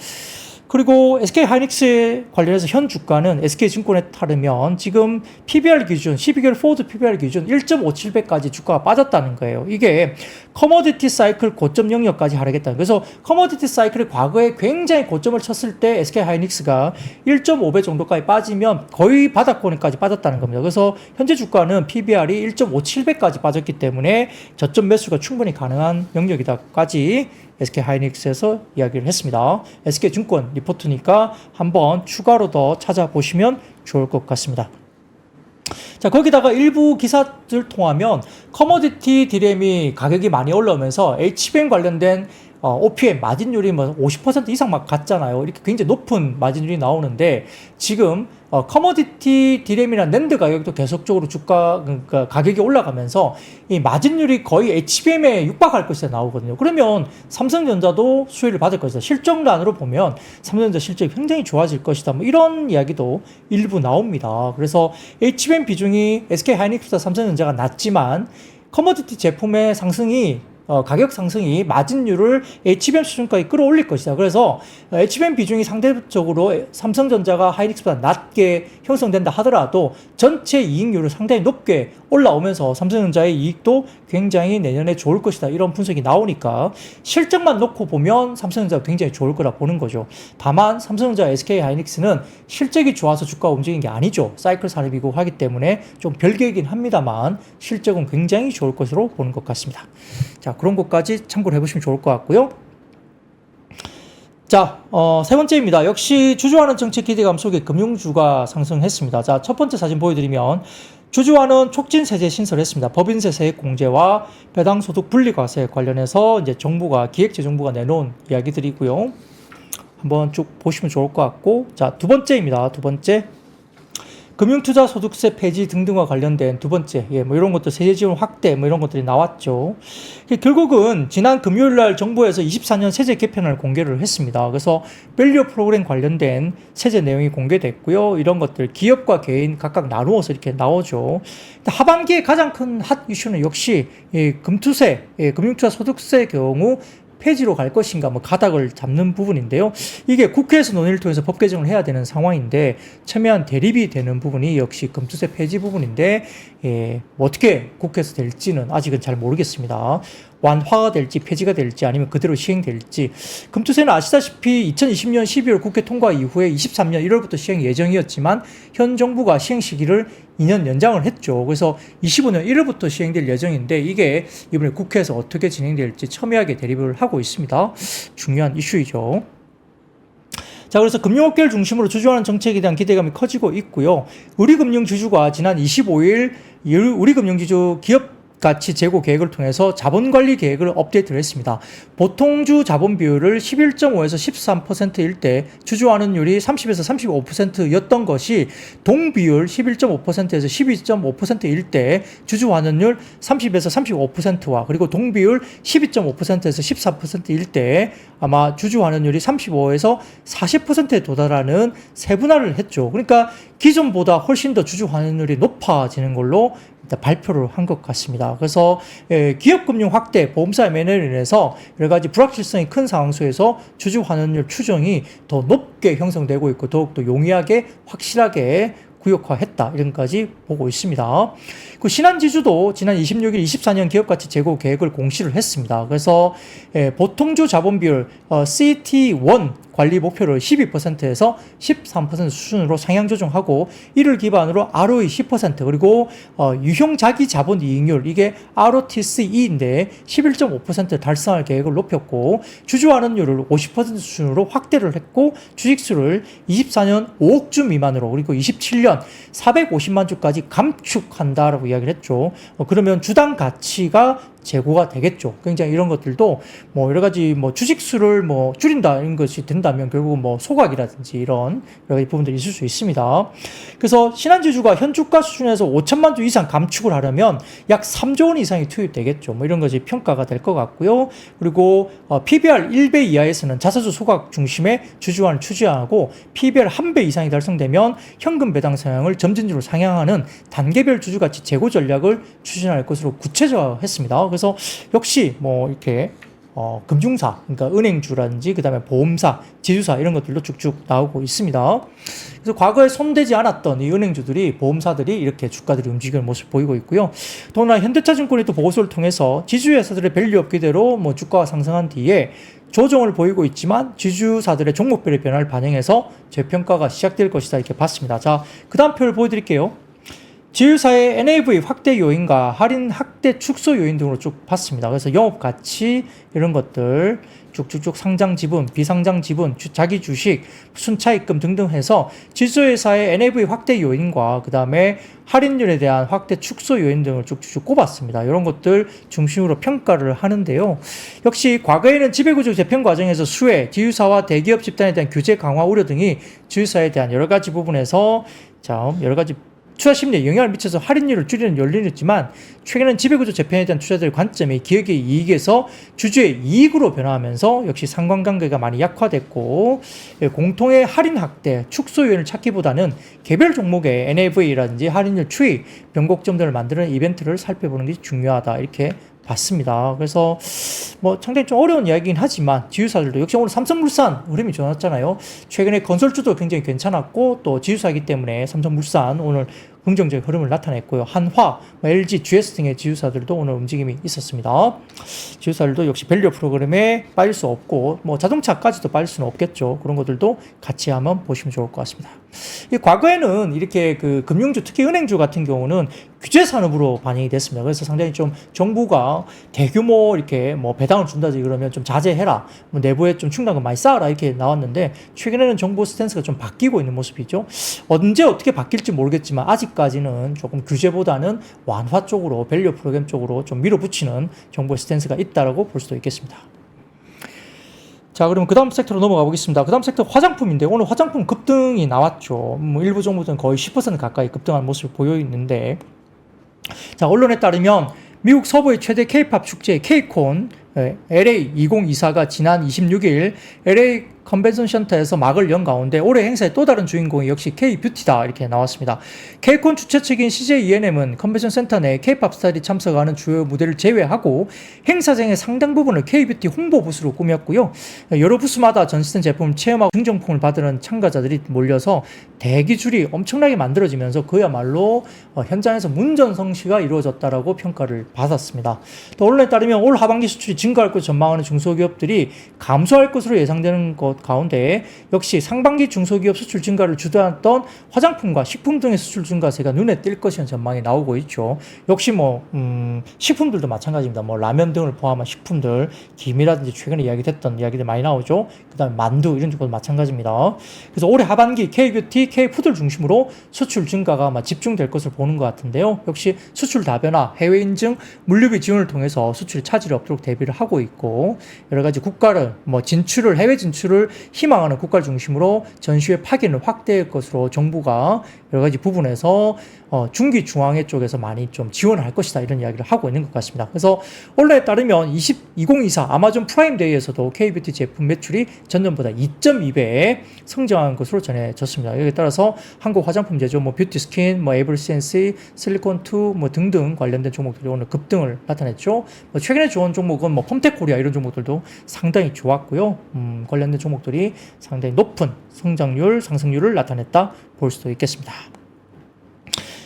그리고 SK하이닉스에 관련해서 현 주가는 SK증권에 따르면 지금 PBR 기준, 12개월 포워드 PBR 기준 1.57배까지 주가가 빠졌다는 거예요. 이게 커머디티 사이클 고점 영역까지 하락했다. 그래서 커머디티 사이클이 과거에 굉장히 고점을 쳤을 때 SK하이닉스가 1.5배 정도까지 빠지면 거의 바닥권까지 빠졌다는 겁니다. 그래서 현재 주가는 PBR이 1.57배까지 빠졌기 때문에 저점 매수가 충분히 가능한 영역이다까지 SK하이닉스에서 이야기를 했습니다. SK증권 리포트니까 한번 추가로 더 찾아보시면 좋을 것 같습니다. 자, 거기다가 일부 기사들 통하면 커머디티 디램이 가격이 많이 올라오면서 HBM 관련된 OPM 마진율이 뭐 50% 이상 막 갔잖아요. 이렇게 굉장히 높은 마진율이 나오는데 지금 커머디티 디램이나 낸드 가격도 계속적으로 그러니까 가격이 올라가면서 이 마진율이 거의 HBM에 육박할 것이다 나오거든요. 그러면 삼성전자도 수혜를 받을 것이다. 실적란으로 보면 삼성전자 실적이 굉장히 좋아질 것이다. 뭐 이런 이야기도 일부 나옵니다. 그래서 HBM 비중이 SK하이닉스보다 삼성전자가 낮지만 커머디티 제품의 상승이 가격 상승이 마진율을 HBM 수준까지 끌어올릴 것이다. 그래서 HBM 비중이 상대적으로 삼성전자가 하이닉스보다 낮게 형성된다 하더라도 전체 이익률을 상당히 높게 올라오면서 삼성전자의 이익도 굉장히 내년에 좋을 것이다. 이런 분석이 나오니까 실적만 놓고 보면 삼성전자가 굉장히 좋을 거라 보는 거죠. 다만 삼성전자, SK하이닉스는 실적이 좋아서 주가가 움직이는 게 아니죠. 사이클 산업이고 하기 때문에 좀 별개이긴 합니다만 실적은 굉장히 좋을 것으로 보는 것 같습니다. 자, 그런 것까지 참고를 해보시면 좋을 것 같고요. 자, 세 번째입니다. 역시 주주환원 정책 기대감 속에 금융주가 상승했습니다. 자, 첫 번째 사진 보여드리면 주주환원 촉진 세제 신설했습니다. 법인세 세액 공제와 배당소득 분리과세 관련해서 이제 정부가 기획재정부가 내놓은 이야기들이고요. 한번 쭉 보시면 좋을 것 같고, 자, 두 번째입니다. 두 번째. 금융투자소득세 폐지 등등과 관련된 두 번째, 뭐 이런 것도 세제 지원 확대, 뭐 이런 것들이 나왔죠. 결국은 지난 금요일 날 정부에서 24년 세제 개편을 공개를 했습니다. 그래서 밸류 프로그램 관련된 세제 내용이 공개됐고요. 이런 것들 기업과 개인 각각 나누어서 이렇게 나오죠. 하반기에 가장 큰 핫 이슈는 역시 금투세, 금융투자소득세 경우 폐지로 갈 것인가, 뭐 가닥을 잡는 부분인데요. 이게 국회에서 논의를 통해서 법 개정을 해야 되는 상황인데 첨예한 대립이 되는 부분이 역시 금투세 폐지 부분인데, 뭐 어떻게 국회에서 될지는 아직은 잘 모르겠습니다. 완화가 될지 폐지가 될지 아니면 그대로 시행될지. 금투세는 아시다시피 2020년 12월 국회 통과 이후에 23년 1월부터 시행 예정이었지만 현 정부가 시행 시기를 2년 연장을 했죠. 그래서 25년 1월부터 시행될 예정인데 이게 이번에 국회에서 어떻게 진행될지 첨예하게 대립을 하고 있습니다. 중요한 이슈이죠. 자, 그래서 금융업계를 중심으로 주주환원 정책에 대한 기대감이 커지고 있고요. 우리금융지주가 지난 25일 우리금융지주 기업 가치 제고 계획을 통해서 자본관리 계획을 업데이트를 했습니다. 보통주 자본 비율을 11.5에서 13%일 때 주주환원율이 30에서 35%였던 것이 동비율 11.5%에서 12.5%일 때 주주환원율 30에서 35%와 그리고 동비율 12.5%에서 14%일 때 아마 주주환원율이 35에서 40%에 도달하는 세분화를 했죠. 그러니까 기존보다 훨씬 더 주주환원율이 높아지는 걸로 발표를 한 것 같습니다. 그래서 기업금융 확대, 보험사 M&A로 인해서 여러 가지 불확실성이 큰 상황 속에서 주주환원율 추정이 더 높게 형성되고 있고 더욱더 용이하게 확실하게 구역화했다. 이런까지 보고 있습니다. 그 신한지주도 지난 26일 24년 기업가치 제고 계획을 공시를 했습니다. 그래서 보통주 자본 비율 CET1 관리 목표를 12%에서 13% 수준으로 상향 조정하고 이를 기반으로 ROE 10% 그리고 유형 자기 자본 이익률 이게 ROTCE인데 11.5% 달성할 계획을 높였고 주주환원율을 50% 수준으로 확대를 했고 주식수를 24년 5억 주 미만으로 그리고 27년 450만 주까지 감축한다라고 이야기를 했죠. 그러면 주당 가치가 재고가 되겠죠. 굉장히 이런 것들도 뭐 여러 가지 뭐 주식수를 뭐 줄인다 이런 것이 된다면 결국은 뭐 소각이라든지 이런 여러 가지 부분들이 있을 수 있습니다. 그래서 신한지주가 현 주가 수준에서 5천만 주 이상 감축을 하려면 약 3조 원 이상이 투입되겠죠. 뭐 이런 것이 평가가 될 것 같고요. 그리고 PBR 1배 이하에서는 자사주 소각 중심의 주주환을 추진하고 PBR 1배 이상이 달성되면 현금 배당 성향을 점진적으로 상향하는 단계별 주주가치 재고 전략을 추진할 것으로 구체화했습니다. 그래서 역시 뭐 이렇게 금융사, 그러니까 은행주라든지 그 다음에 보험사, 지주사 이런 것들도 쭉쭉 나오고 있습니다. 그래서 과거에 손대지 않았던 이 은행주들이 보험사들이 이렇게 주가들이 움직이는 모습 보이고 있고요. 더구나 현대차증권이 또 보고서를 통해서 지주회사들의 밸류업 기대로 뭐 주가가 상승한 뒤에 조정을 보이고 있지만 지주사들의 종목별의 변화를 반영해서 재평가가 시작될 것이다 이렇게 봤습니다. 자, 그 다음 표를 보여드릴게요. 지주사의 NAV 확대 요인과 할인 확대 축소 요인 등으로 쭉 봤습니다. 그래서 영업가치 이런 것들 쭉쭉쭉 상장 지분, 비상장 지분, 자기 주식, 순차익금 등등 해서 지주회사의 NAV 확대 요인과 그 다음에 할인율에 대한 확대 축소 요인 등을 쭉쭉쭉 꼽았습니다. 이런 것들 중심으로 평가를 하는데요. 역시 과거에는 지배구조 재편 과정에서 수혜, 지주사와 대기업 집단에 대한 규제 강화 우려 등이 지주사에 대한 여러 가지 부분에서 여러 가지 투자 심리에 영향을 미쳐서 할인율을 줄이는 연륜이 있지만 최근에는 지배구조 재편에 대한 투자자들의 관점이 기업의 이익에서 주주의 이익으로 변화하면서 역시 상관관계가 많이 약화됐고 공통의 할인 확대, 축소 요인을 찾기보다는 개별 종목의 NAV라든지 할인율 추이, 변곡점들을 만드는 이벤트를 살펴보는 게 중요하다 이렇게 봤습니다. 그래서 뭐 상당히 좀 어려운 이야기긴 하지만 지주사들도 역시 오늘 삼성물산 흐름이 좋았잖아요. 최근에 건설주도 굉장히 괜찮았고 또 지주사이기 때문에 삼성물산 오늘 긍정적인 흐름을 나타냈고요. 한화, LG, GS 등의 지주사들도 오늘 움직임이 있었습니다. 지주사들도 역시 밸류 프로그램에 빠질 수 없고 뭐 자동차까지도 빠질 수는 없겠죠. 그런 것들도 같이 한번 보시면 좋을 것 같습니다. 과거에는 이렇게 그 금융주, 특히 은행주 같은 경우는 규제 산업으로 반영이 됐습니다. 그래서 상당히 좀 정부가 대규모 이렇게 뭐 배당을 준다든지 그러면 좀 자제해라, 뭐 내부에 좀 충당금 많이 쌓아라 이렇게 나왔는데, 최근에는 정부 스탠스가 좀 바뀌고 있는 모습이죠. 언제 어떻게 바뀔지 모르겠지만 아직까지는 조금 규제보다는 완화 쪽으로, 밸류 프로그램 쪽으로 좀 밀어붙이는 정부의 스탠스가 있다라고 볼 수도 있겠습니다. 자, 그러면 그 다음 섹터로 넘어가 보겠습니다. 그 다음 섹터 화장품인데, 오늘 화장품 급등이 나왔죠. 뭐 일부 종목들은 거의 10% 가까이 급등한 모습을 보여 있는데, 자, 언론에 따르면 미국 서부의 최대 K-팝 축제 K-콘 LA 2024가 지난 26일 LA 컨벤션 센터에서 막을 연 가운데 올해 행사의 또 다른 주인공이 역시 K-뷰티다 이렇게 나왔습니다. K-콘 주최 측인 CJ E&M은 컨벤션 센터 내 K-팝 스타일이 참석하는 주요 무대를 제외하고 행사장의 상당 부분을 K-뷰티 홍보 부스로 꾸몄고요. 여러 부스마다 전시된 제품을 체험하고 증정품을 받으는 참가자들이 몰려서 대기줄이 엄청나게 만들어지면서 그야말로 현장에서 문전성시가 이루어졌다라고 평가를 받았습니다. 또 언론에 따르면 올 하반기 수출이 증가할 것을 전망하는 중소기업들이 감소할 것으로 예상되는 것 가운데 역시 상반기 중소기업 수출 증가를 주도했던 화장품과 식품 등의 수출 증가세가 눈에 띌 것이라는 전망이 나오고 있죠. 역시 식품들도 마찬가지입니다. 뭐 라면 등을 포함한 식품들, 김이라든지 최근에 이야기됐던 이야기들 많이 나오죠. 그 다음에 만두 이런 쪽도 마찬가지입니다. 그래서 올해 하반기 K-뷰티, K-푸드를 중심으로 수출 증가가 아마 집중될 것을 보는 것 같은데요. 역시 수출 다변화, 해외 인증, 물류비 지원을 통해서 수출이 차질이 없도록 대비를 하고 있고, 여러 가지 국가를 진출을, 해외 진출을 희망하는 국가를 중심으로 전시회 파견을 확대할 것으로 정부가 여러 가지 부분에서 중기 중앙회 쪽에서 많이 좀 지원을 할 것이다 이런 이야기를 하고 있는 것 같습니다. 그래서 언론에 따르면 2024 아마존 프라임 데이에서도 K-뷰티 제품 매출이 전년보다 2.2배 성장한 것으로 전해졌습니다. 여기에 따라서 한국 화장품 제조, 뷰티 스킨, 에브리센시, 실리콘2 등등 관련된 종목들이 오늘 급등을 나타냈죠. 최근에 좋은 종목은 펌텍코리아 이런 종목들도 상당히 좋았고요. 관련된 종목들이 상당히 높은 성장률, 상승률을 나타냈다 볼 수도 있겠습니다.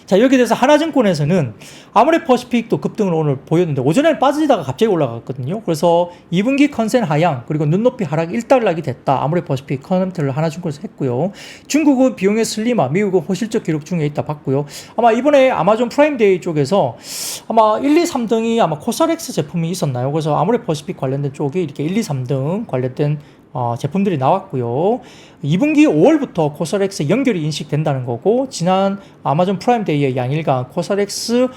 자, 여기에 대해서 하나증권에서는 아모레퍼시픽도 급등을 오늘 보였는데 오전에는 빠지다가 갑자기 올라갔거든요. 그래서 2분기 컨센 하향 그리고 눈높이 하락 일단락이 됐다. 아모레퍼시픽 커멘트를 하나증권에서 했고요. 중국은 비용의 슬림화, 미국은 호실적 기록 중에 있다 봤고요. 아마 이번에 아마존 프라임데이 쪽에서 아마 1, 2, 3등이 아마 코사렉스 제품이 있었나요? 그래서 아모레퍼시픽 관련된 쪽이 이렇게 1, 2, 3등 관련된 제품들이 나왔고요. 2분기 5월부터 코사렉스 연결이 인식된다는 거고, 지난 아마존 프라임데이의 양일간 코사렉스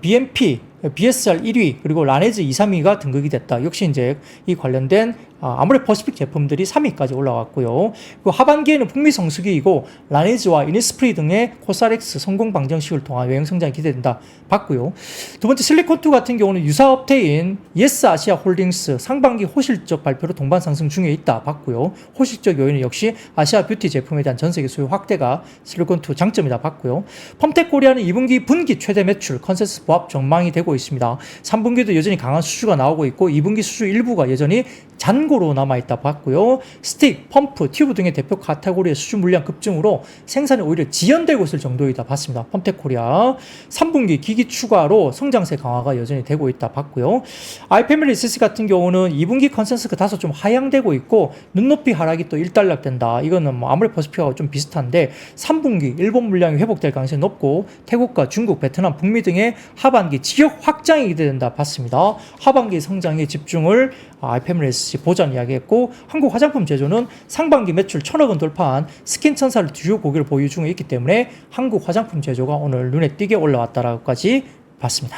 BMP, BSR 1위, 그리고 라네즈 2, 3위가 등극이 됐다. 역시 이제 이 관련된 아모레퍼시픽 제품들이 3위까지 올라왔고요. 그리고 하반기에는 북미 성수기이고 라네즈와 이니스프리 등의 코사렉스 성공 방정식을 통한 외형 성장이 기대된다 봤고요. 두 번째 실리콘2 같은 경우는 유사업체인 예스 아시아 홀딩스 상반기 호실적 발표로 동반 상승 중에 있다 봤고요. 호실적 요인은 역시 아시아 뷰티 제품에 대한 전세계 수요 확대가 실리콘2 장점이다 봤고요. 펌텍코리아는 2분기 분기 최대 매출 컨센서스 보합 전망이 되고 있습니다. 3분기도 여전히 강한 수주가 나오고 있고 2분기 수주 일부가 여전히 잔고로 남아있다 봤고요. 스틱, 펌프, 튜브 등의 대표 카테고리의 수주 물량 급증으로 생산이 오히려 지연되고 있을 정도이다 봤습니다. 펌텍코리아 3분기 기기 추가로 성장세 강화가 여전히 되고 있다 봤고요. 아이패밀리 CC 같은 경우는 2분기 컨센서스가 다소 좀 하향되고 있고 눈높이 하락이 또 일단락된다. 이거는 아모레퍼시픽하고 좀 비슷한데 3분기 일본 물량이 회복될 가능성이 높고 태국과 중국, 베트남, 북미 등의 하반기 지역 확장이 기대된다 봤습니다. 하반기 성장에 집중을 아이패밀리 CC 보전 이야기했고, 한국 화장품 제조는 상반기 매출 1,000억 원 돌파한 스킨 천사를 주요 고기를 보유 중에 있기 때문에 한국 화장품 제조가 오늘 눈에 띄게 올라왔다라고까지 봤습니다.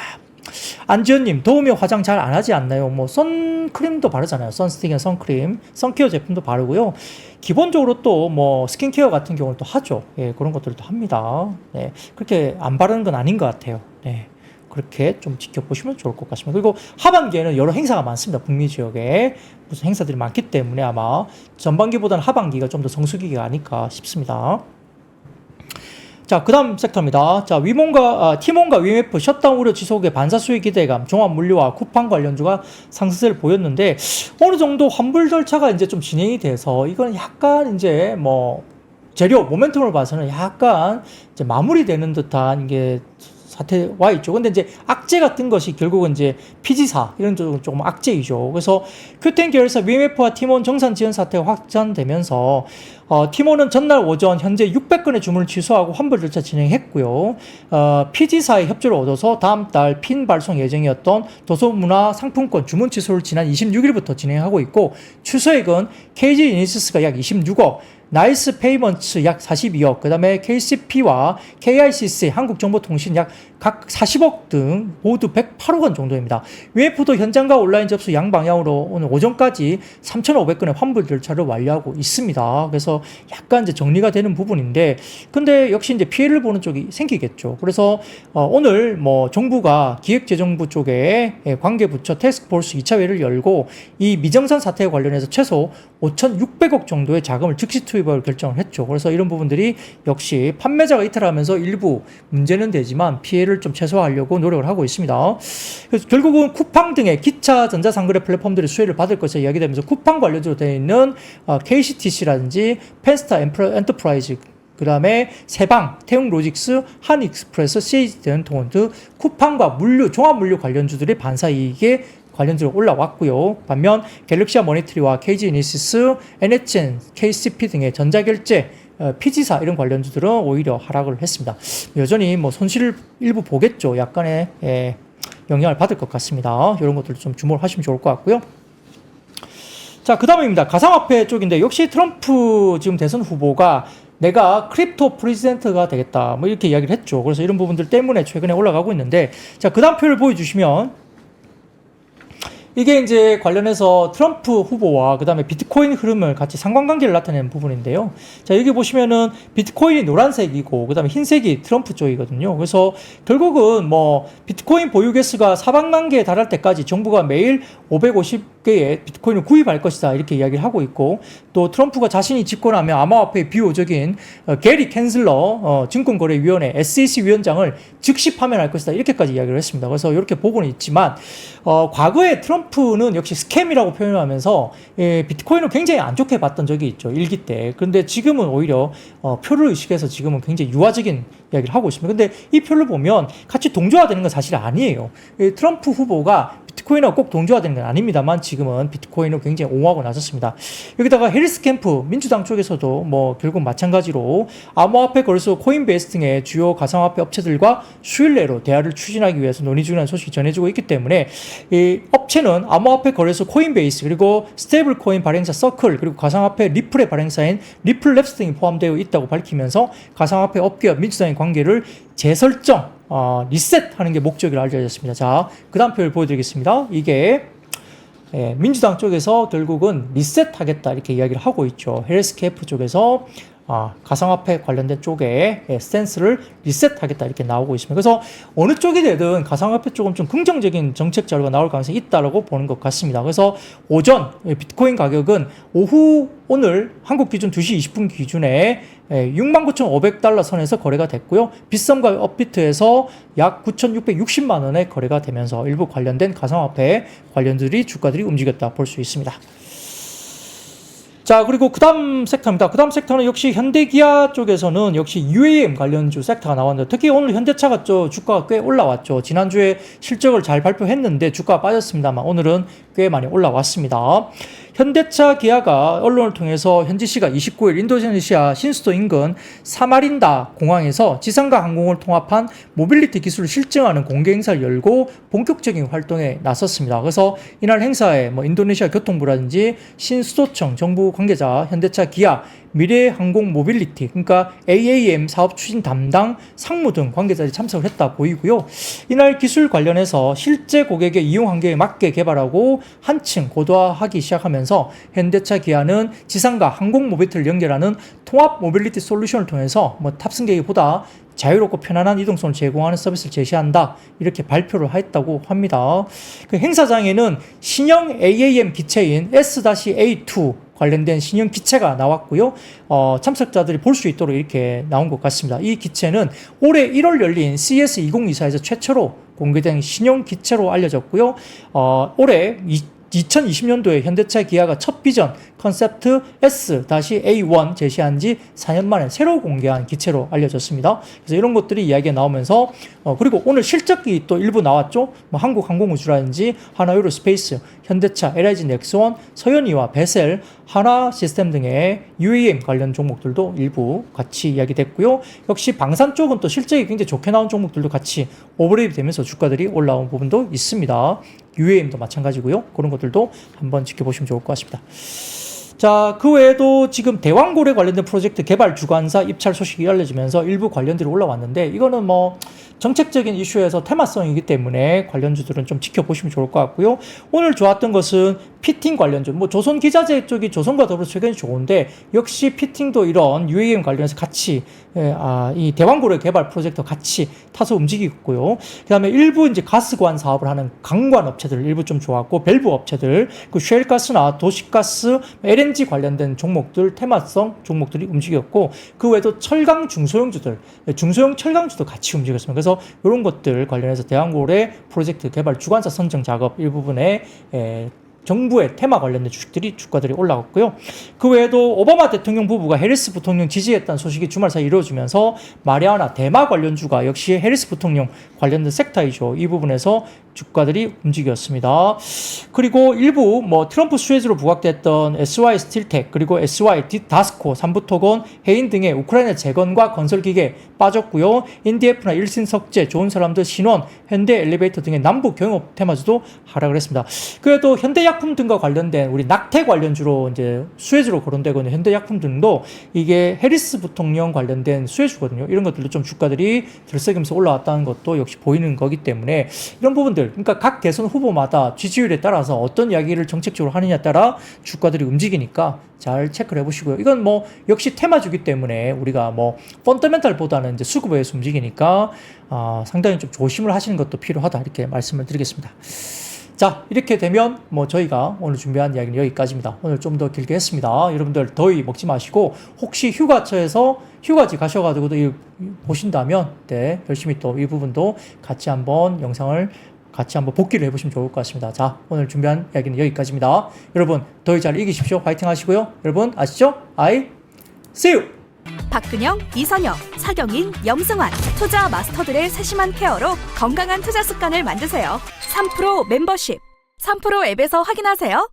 안지현님, 더우면 화장 잘 안 하지 않나요? 선크림도 바르잖아요. 선스틱이나 선크림, 선케어 제품도 바르고요. 기본적으로 또 스킨케어 같은 경우는 또 하죠. 예, 그런 것들도 합니다. 네, 그렇게 안 바르는 건 아닌 것 같아요. 네. 그렇게 좀 지켜보시면 좋을 것 같습니다. 그리고 하반기에는 여러 행사가 많습니다. 북미 지역에 무슨 행사들이 많기 때문에 아마 전반기보다는 하반기가 좀 더 성수기가 아닐까 싶습니다. 자, 그 다음 섹터입니다. 자, 티몬과 위메프 셧다운 우려 지속의 반사 수익 기대감, 종합물류와 쿠팡 관련주가 상승세를 보였는데, 어느 정도 환불 절차가 이제 좀 진행이 돼서, 이건 약간 이제 재료 모멘텀을 봐서는 약간 이제 마무리되는 듯한 이게 사태 와 있죠. 근데 이제 악재 같은 것이 결국은 이제 피지사 이런 쪽은 조금 악재이죠. 그래서 큐텐 계열사 위메프와 티몬 정산 지연 사태가 확산되면서 티몬은 전날 오전 현재 600건의 주문을 취소하고 환불 절차 진행했고요. 피지사의 협조를 얻어서 다음 달 핀 발송 예정이었던 도서문화 상품권 주문 취소를 지난 26일부터 진행하고 있고 취소액은 KG 이니시스가 약 26억, 나이스 페이먼츠 약 42억, 그 다음에 KCP와 KICC 한국정보통신 약 각 40억 등 모두 108억 원 정도입니다. UF도 현장과 온라인 접수 양방향으로 오늘 오전까지 3,500건의 환불 절차를 완료하고 있습니다. 그래서 약간 이제 정리가 되는 부분인데, 근데 역시 이제 피해를 보는 쪽이 생기겠죠. 그래서 오늘 뭐 정부가 기획재정부 쪽에 관계부처 태스크포스 2차 회의를 열고 이 미정산 사태에 관련해서 최소 5,600억 정도의 자금을 즉시 투입을 결정을 했죠. 그래서 이런 부분들이 역시 판매자가 이탈하면서 일부 문제는 되지만 피해를 좀 최소화하려고 노력을 하고 있습니다. 그래서 결국은 쿠팡 등의 기차 전자상거래 플랫폼들이 수혜를 받을 것으로 이야기되면서 쿠팡 관련주로 되어 있는 KCTC라든지 펜스타 엔터프라이즈, 그 다음에 세방, 태웅로직스, 한익스프레스, CH대연통운 등 쿠팡과 물류, 종합물류 관련주들이 반사이익에 관련주로 올라왔고요. 반면 갤럭시와 머니트리와 KG이니시스, NHN, KCP 등의 전자결제, 피지사 이런 관련주들은 오히려 하락을 했습니다. 여전히 뭐 손실을 일부 보겠죠. 약간의 영향을 받을 것 같습니다. 이런 것들 좀 주목을 하시면 좋을 것 같고요. 자, 그 다음입니다. 가상화폐 쪽인데 역시 트럼프 지금 대선 후보가 내가 크립토 프레지던트가 되겠다 뭐 이렇게 이야기를 했죠. 그래서 이런 부분들 때문에 최근에 올라가고 있는데, 자, 그 다음 표를 보여주시면 이게 이제 관련해서 트럼프 후보와 그 다음에 비트코인 흐름을 같이 상관관계를 나타내는 부분인데요. 자, 여기 보시면은 비트코인이 노란색이고 그 다음에 흰색이 트럼프 쪽이거든요. 그래서 결국은 뭐 비트코인 보유 개수가 400만 개에 달할 때까지 정부가 매일 550개의 비트코인을 구입할 것이다 이렇게 이야기를 하고 있고, 또 트럼프가 자신이 집권하면 암호화폐의 비호적인 게리 캔슬러 증권거래위원회 SEC 위원장을 즉시 파면할 것이다 이렇게까지 이야기를 했습니다. 그래서 이렇게 보고는 있지만 과거에 트럼프는 역시 스캠이라고 표현하면서 비트코인을 굉장히 안 좋게 봤던 적이 있죠. 일기 때. 그런데 지금은 오히려 표를 의식해서 지금은 굉장히 유화적인 이야기를 하고 있습니다. 근데 이 표를 보면 같이 동조화되는 건 사실 아니에요. 트럼프 후보가 비트코인하고 꼭 동조화되는 건 아닙니다만 지금은 비트코인을 굉장히 옹호하고 나섰습니다. 여기다가 해리스 캠프 민주당 쪽에서도 뭐 결국 마찬가지로 암호화폐 거래소 코인베이스 등의 주요 가상화폐 업체들과 수일 내로 대화를 추진하기 위해서 논의 중이라는 소식이 전해지고 있기 때문에 이 업체는 암호화폐 거래소 코인베이스, 그리고 스테이블 코인 발행사 서클, 그리고 가상화폐 리플의 발행사인 리플랩스 등이 포함되어 있다고 밝히면서 가상화폐 업계와 민주당의 관계를 재설정, 리셋하는 게 목적이라고 알려졌습니다. 자, 그 다음 표를 보여드리겠습니다. 이게 민주당 쪽에서 결국은 리셋하겠다 이렇게 이야기를 하고 있죠. 헬스케이프 쪽에서 가상화폐 관련된 쪽에 스탠스를 리셋하겠다 이렇게 나오고 있습니다. 그래서 어느 쪽이 되든 가상화폐 쪽은 좀 긍정적인 정책 자료가 나올 가능성이 있다고 보는 것 같습니다. 그래서 오전 비트코인 가격은 오후 오늘 한국 기준 2시 20분 기준에 69,500달러 선에서 거래가 됐고요. 빗썸과 업비트에서 약 9,660만 원에 거래가 되면서 일부 관련된 가상화폐 관련들이 주가들이 움직였다 볼 수 있습니다. 자, 그리고 그 다음 섹터입니다. 그 다음 섹터는 역시 현대기아 쪽에서는 역시 UAM 관련주 섹터가 나왔는데, 특히 오늘 현대차가 주가가 꽤 올라왔죠. 지난주에 실적을 잘 발표했는데 주가가 빠졌습니다만 오늘은 꽤 많이 올라왔습니다. 현대차 기아가 언론을 통해서 현지시각 29일 인도네시아 신수도 인근 사마린다 공항에서 지상과 항공을 통합한 모빌리티 기술을 실증하는 공개 행사를 열고 본격적인 활동에 나섰습니다. 그래서 이날 행사에 뭐 인도네시아 교통부라든지 신수도청 정부 관계자, 현대차 기아, 미래항공 모빌리티, 그러니까 AAM 사업 추진 담당 상무 등 관계자들이 참석을 했다 보이고요. 이날 기술 관련해서 실제 고객의 이용 환경에 맞게 개발하고 한층 고도화하기 시작하면서 현대차 기아는 지상과 항공 모빌리티를 연결하는 통합 모빌리티 솔루션을 통해서 뭐 탑승객보다 자유롭고 편안한 이동성을 제공하는 서비스를 제시한다 이렇게 발표를 했다고 합니다. 그 행사장에는 신형 AAM 기체인 S-A2 관련된 신형 기체가 나왔고요. 참석자들이 볼 수 있도록 이렇게 나온 것 같습니다. 이 기체는 올해 1월 열린 CS2024에서 최초로 공개된 신형 기체로 알려졌고요. 올해 2020년도에 현대차 기아가 첫 비전 컨셉트 S-A1 제시한 지 4년 만에 새로 공개한 기체로 알려졌습니다. 그래서 이런 것들이 이야기가 나오면서 그리고 오늘 실적이 또 일부 나왔죠. 뭐 한국항공우주라든지 하나유로스페이스, 현대차, LIG 넥스원, 서현이와 베셀, 하나 시스템 등의 UAM 관련 종목들도 일부 같이 이야기됐고요. 역시 방산 쪽은 또 실적이 굉장히 좋게 나온 종목들도 같이 오버레이드 되면서 주가들이 올라온 부분도 있습니다. UAM도 마찬가지고요. 그런 것들도 한번 지켜보시면 좋을 것 같습니다. 자, 그 외에도 지금 대왕고래 관련된 프로젝트 개발 주관사 입찰 소식이 알려지면서 일부 관련들이 올라왔는데 이거는 뭐 정책적인 이슈에서 테마성이기 때문에 관련주들은 좀 지켜보시면 좋을 것 같고요. 오늘 좋았던 것은 피팅 관련주, 뭐 조선기자재 쪽이 조선과 더불어 최근에 좋은데 역시 피팅도 이런 UAM 관련해서 같이 이 대왕고래 개발 프로젝트 같이 타서 움직이고 있고요. 그 다음에 일부 이제 가스관 사업을 하는 강관 업체들 일부 좀 좋았고 밸브 업체들, 그 쉘가스나 도시가스, LNG 관련된 종목들 테마성 종목들이 움직였고 그 외에도 철강 중소형주들, 중소형 철강주도 같이 움직였습니다. 그래서 이런 것들 관련해서 대왕고래 프로젝트 개발 주관사 선정 작업 일부분에 정부의 테마 관련된 주가들이 올라갔고요. 그 외에도 오바마 대통령 부부가 해리스 부통령 지지했다는 소식이 주말 사이 이루어지면서 마리아나 대마 관련주가 역시 해리스 부통령 관련된 섹터이죠. 이 부분에서 주가들이 움직였습니다. 그리고 일부 뭐 트럼프 수혜주로 부각됐던 SY 스틸텍 그리고 SY 다스코, 삼부토건, 해인 등의 우크라이나 재건과 건설기계 빠졌고요. 인디에프나 일신석재, 좋은 사람들, 신원, 현대 엘리베이터 등의 남북 경업 테마주도 하락을 했습니다. 그래도 현대약품 등과 관련된 우리 낙태 관련주로 이제 수혜주로 거론되고 있는 현대약품 등도 이게 해리스 부통령 관련된 수혜주거든요. 이런 것들도 좀 주가들이 들썩이면서 올라왔다는 것도 역시 보이는 거기 때문에 이런 부분들, 그러니까 각 대선 후보마다 지지율에 따라서 어떤 이야기를 정책적으로 하느냐에 따라 주가들이 움직이니까 잘 체크를 해보시고요. 이건 뭐 역시 테마주기 때문에 우리가 뭐 펀더멘탈보다는 이제 수급에서 움직이니까 상당히 좀 조심을 하시는 것도 필요하다 이렇게 말씀을 드리겠습니다. 자, 이렇게 되면 뭐 저희가 오늘 준비한 이야기는 여기까지입니다. 오늘 좀 더 길게 했습니다. 여러분들 더위 먹지 마시고 혹시 휴가처에서 휴가지 가셔가지고도 보신다면 네, 열심히 또 이 부분도 같이 한번 영상을 같이 한번 복기를 해보시면 좋을 것 같습니다. 자, 오늘 준비한 이야기는 여기까지입니다. 여러분 더위 잘 이기십시오. 화이팅 하시고요. 여러분 아시죠? I see you! 박근영, 이선영, 사경인, 염승환 투자 마스터들의 세심한 케어로 건강한 투자 습관을 만드세요. 3프로 멤버십 3프로 앱에서 확인하세요.